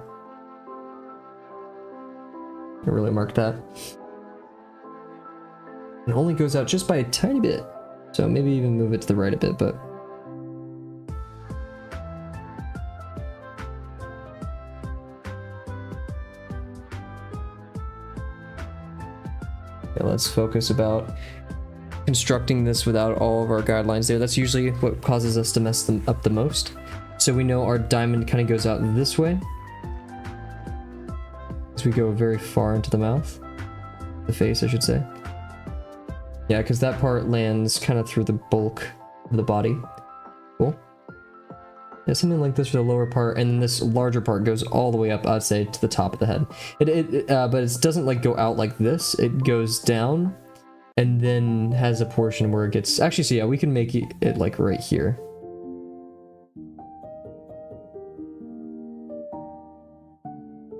I really mark that. It only goes out just by a tiny bit. So maybe even move it to the right a bit, but let's focus about constructing this without all of our guidelines there. That's usually what causes us to mess them up the most. So we know our diamond kind of goes out this way as we go very far into the mouth, the face, I should say. Yeah, because that part lands kind of through the bulk of the body. Cool. Yeah, something like this for the lower part, and then this larger part goes all the way up, I'd say, to the top of the head. But it doesn't like go out like this. It goes down, and then has a portion where it gets... Actually, so yeah, we can make it like right here.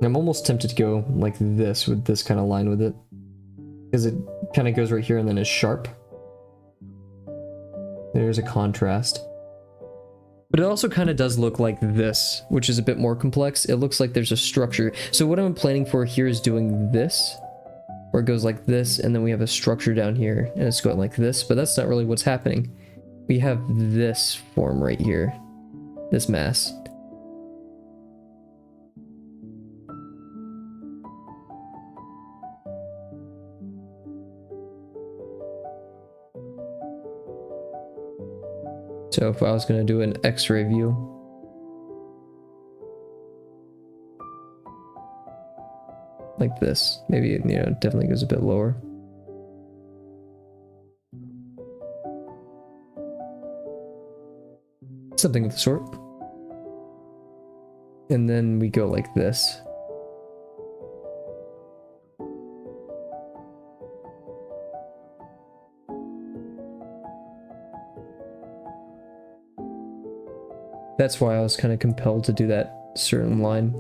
I'm almost tempted to go like this with this kind of line with it, because it kind of goes right here and then is sharp. There's a contrast. But it also kind of does look like this, which is a bit more complex. It looks like there's a structure. So what I'm planning for here is doing this, where it goes like this, and then we have a structure down here, and it's going like this, but that's not really what's happening. We have this form right here, this mass. So if I was going to do an X-ray view, like this, maybe, you know, definitely goes a bit lower. Something of the sort. And then we go like this. That's why I was kind of compelled to do that certain line.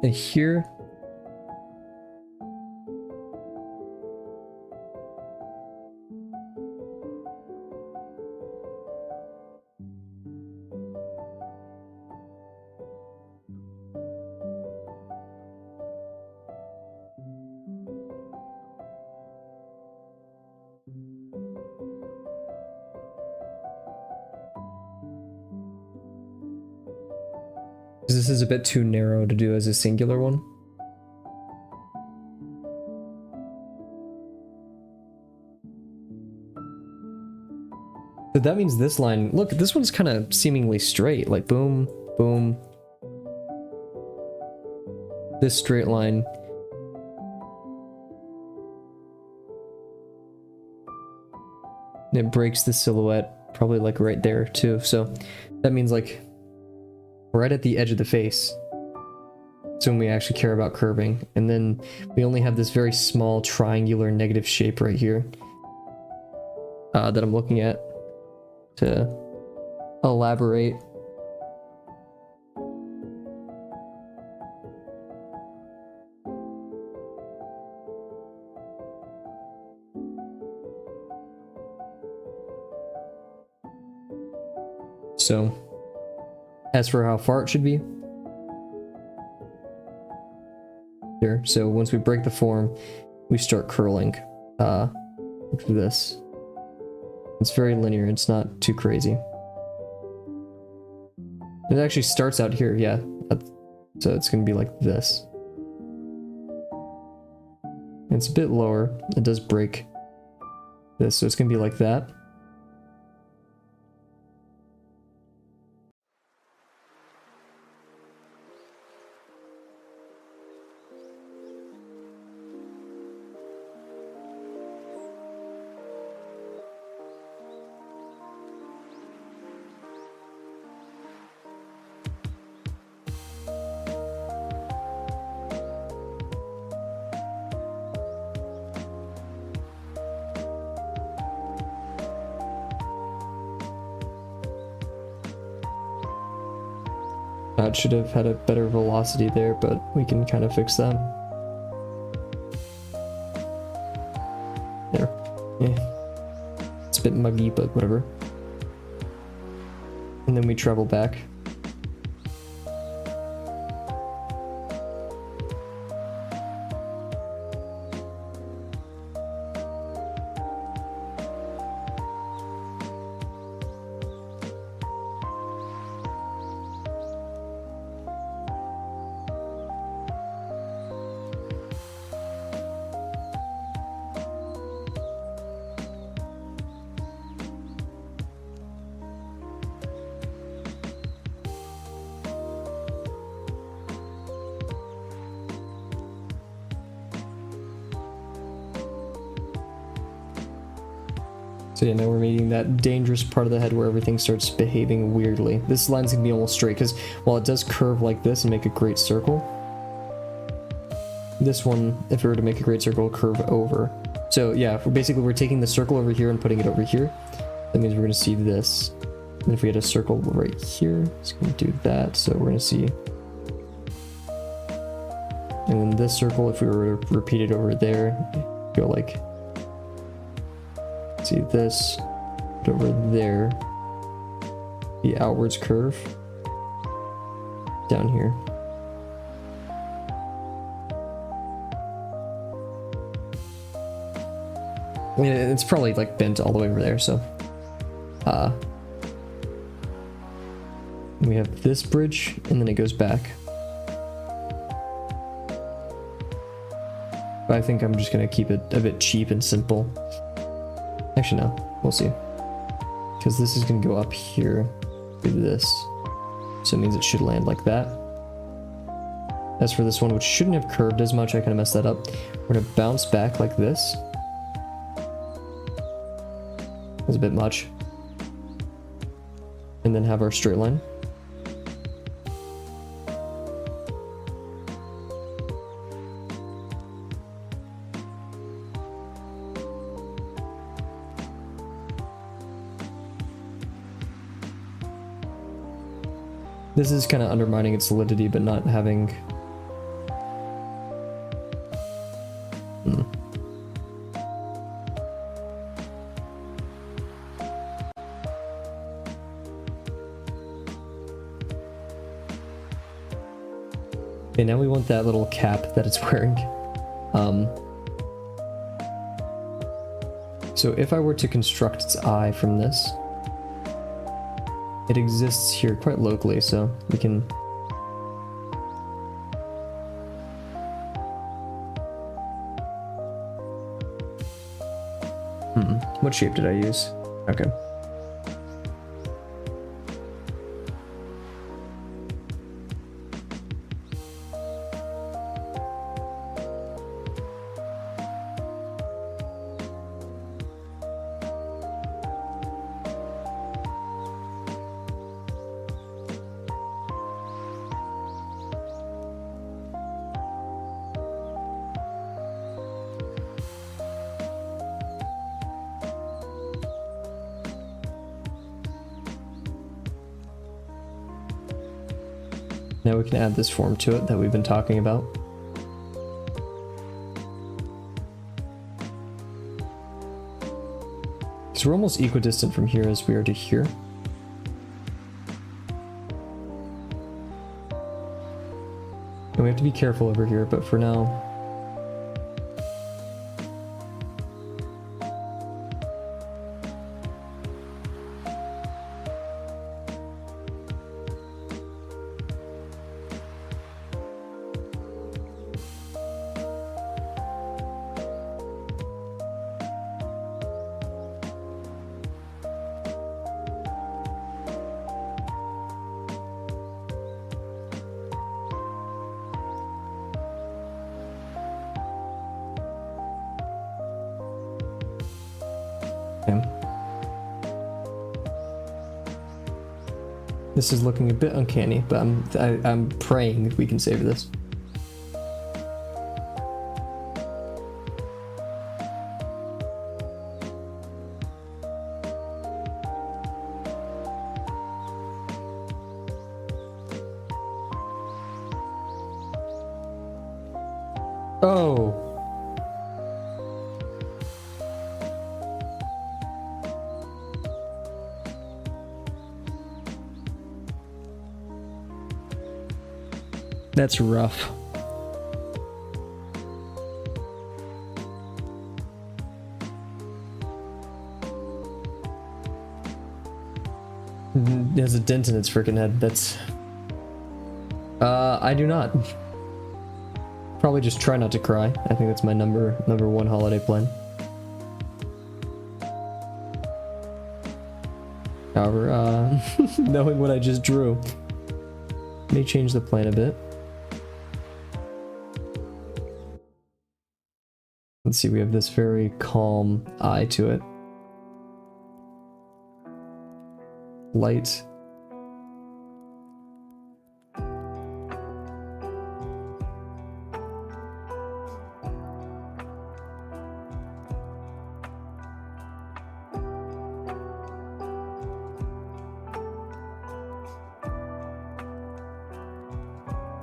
And here, This is a bit too narrow to do as a singular one. But that means this line, look, this one's kind of seemingly straight, like boom, boom. This straight line. And it breaks the silhouette, probably like right there too. So that means like right at the edge of the face. So when we actually care about curving. And then we only have this very small triangular negative shape right here that I'm looking at to elaborate. So as for how far it should be, here, so once we break the form, we start curling like this. It's very linear, it's not too crazy. It actually starts out here, yeah. So it's gonna be like this. It's a bit lower, it does break this, so it's gonna be like that. That should have had a better velocity there, but we can kind of fix that. There. Yeah. It's a bit muggy, but whatever. And then we travel back. So yeah, now we're meeting that dangerous part of the head where everything starts behaving weirdly. This line's gonna be almost straight, because while it does curve like this and make a great circle, this one, if we were to make a great circle, curve over. So yeah, we're taking the circle over here and putting it over here. That means we're gonna see this. And if we had a circle right here, it's gonna do that. So we're gonna see. And then this circle, if we were to repeat it over there, go like, see this over there, the outwards curve down here. I mean, it's probably like bent all the way over there, so we have this bridge and then it goes back. But I think I'm just gonna keep it a bit cheap and simple. Actually, no, we'll see. Because this is going to go up here, do this. So it means it should land like that. As for this one, which shouldn't have curved as much, I kind of messed that up. We're going to bounce back like this. That was a bit much. And then have our straight line. This is kind of undermining its solidity, but not having... Okay, now we want that little cap that it's wearing. So if I were to construct its eye from this, it exists here quite locally, so we can What shape did I use? Okay. Now we can add this form to it that we've been talking about. So we're almost equidistant from here as we are to here. And we have to be careful over here, but for now... This is looking a bit uncanny, but I'm praying that we can save this. Oh. That's rough. It has a dent in its freaking head. That's... I do not. Probably just try not to cry. I think that's my number one holiday plan. However, knowing what I just drew may change the plan a bit. Let's see, we have this very calm eye to it. Light.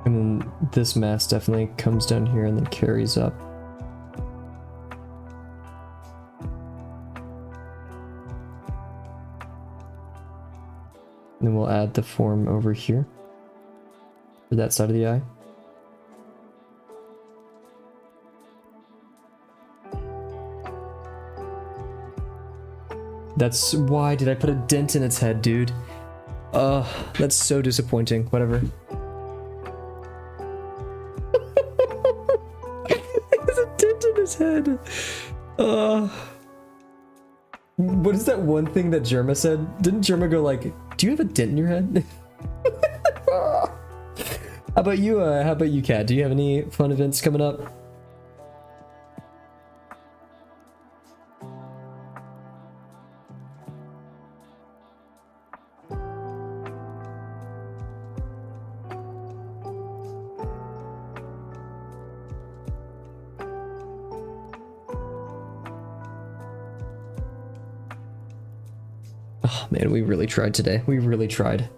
And then this mass definitely comes down here and then carries up. And then we'll add the form over here for that side of the eye. That's why did I put a dent in its head, dude? That's so disappointing. Whatever. There's a dent in his head. What is that one thing that Jerma said? Didn't Jerma go like, do you have a dent in your head? How about you, Kat? Do you have any fun events coming up? Oh man, we really tried today. We really tried.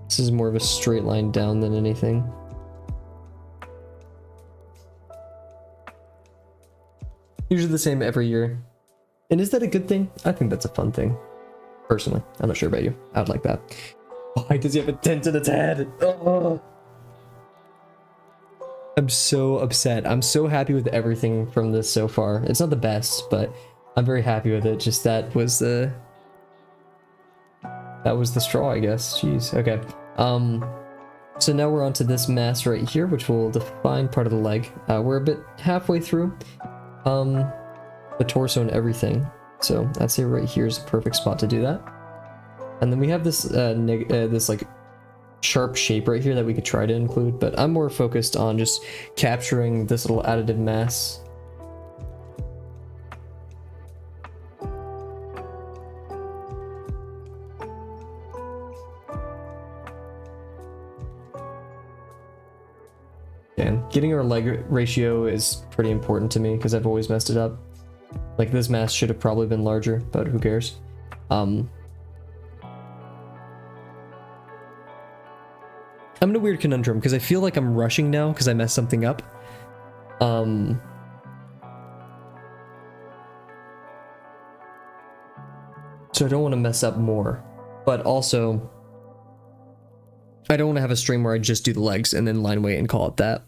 This is more of a straight line down than anything. Usually the same every year. And is that a good thing? I think that's a fun thing. Personally. I'm not sure about you. I'd like that. Why does he have a dent in its head? Oh. I'm so upset. I'm so happy with everything from this so far. It's not the best, but I'm very happy with it. Just that was the... That was the straw, I guess. Jeez. Okay. So now we're onto this mass right here, which will define part of the leg. We're a bit halfway through the torso and everything. So I'd say right here is a perfect spot to do that. And then we have this this like sharp shape right here that we could try to include, but I'm more focused on just capturing this little additive mass. And getting our leg ratio is pretty important to me because I've always messed it up. Like this mass should have probably been larger, but who cares? I'm in a weird conundrum because I feel like I'm rushing now because I messed something up. So I don't want to mess up more, but also I don't want to have a stream where I just do the legs and then line weight and call it that.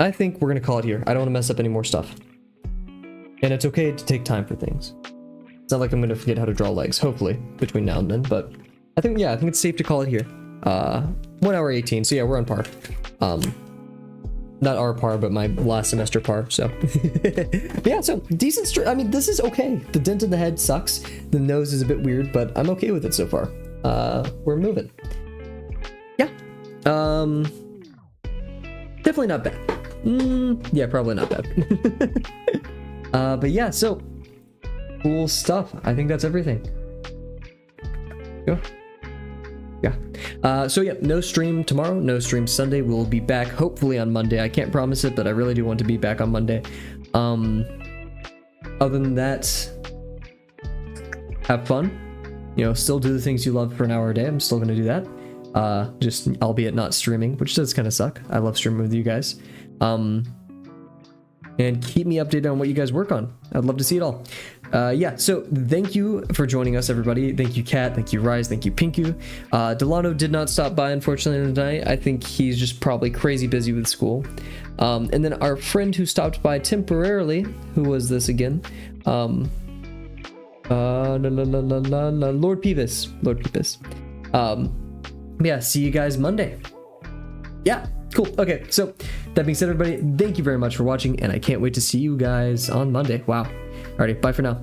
I think we're gonna call it here. I don't want to mess up any more stuff. And it's okay to take time for things. It's not like I'm gonna forget how to draw legs, hopefully, between now and then, but I think it's safe to call it here. 1 hour 18, so yeah, we're on par. Not our par, but my last semester par, so. Yeah, so decent I mean, this is okay. The dent in the head sucks. The nose is a bit weird, but I'm okay with it so far. We're moving. Yeah. Definitely not bad. Yeah, probably not bad. But yeah, so cool stuff. I think that's everything. Go. Yeah. So yeah, no stream tomorrow, no stream Sunday. We'll be back hopefully on Monday. I can't promise it, but I really do want to be back on Monday. Other than that, have fun. You know, still do the things you love for an hour a day. I'm still gonna do that. Just albeit not streaming, which does kind of suck. I love streaming with you guys. And keep me updated on what you guys work on. I'd love to see it all. Yeah, so thank you for joining us, everybody. Thank you, Kat. Thank you, Rise. Thank you, Pinku. Delano did not stop by, unfortunately, tonight. I think he's just probably crazy busy with school. And then our friend who stopped by temporarily, who was this again? Lord Peevis. Lord Peevis. Yeah, see you guys Monday. Yeah, cool. Okay, so that being said, everybody, thank you very much for watching, and I can't wait to see you guys on Monday. Wow. Alrighty, bye for now.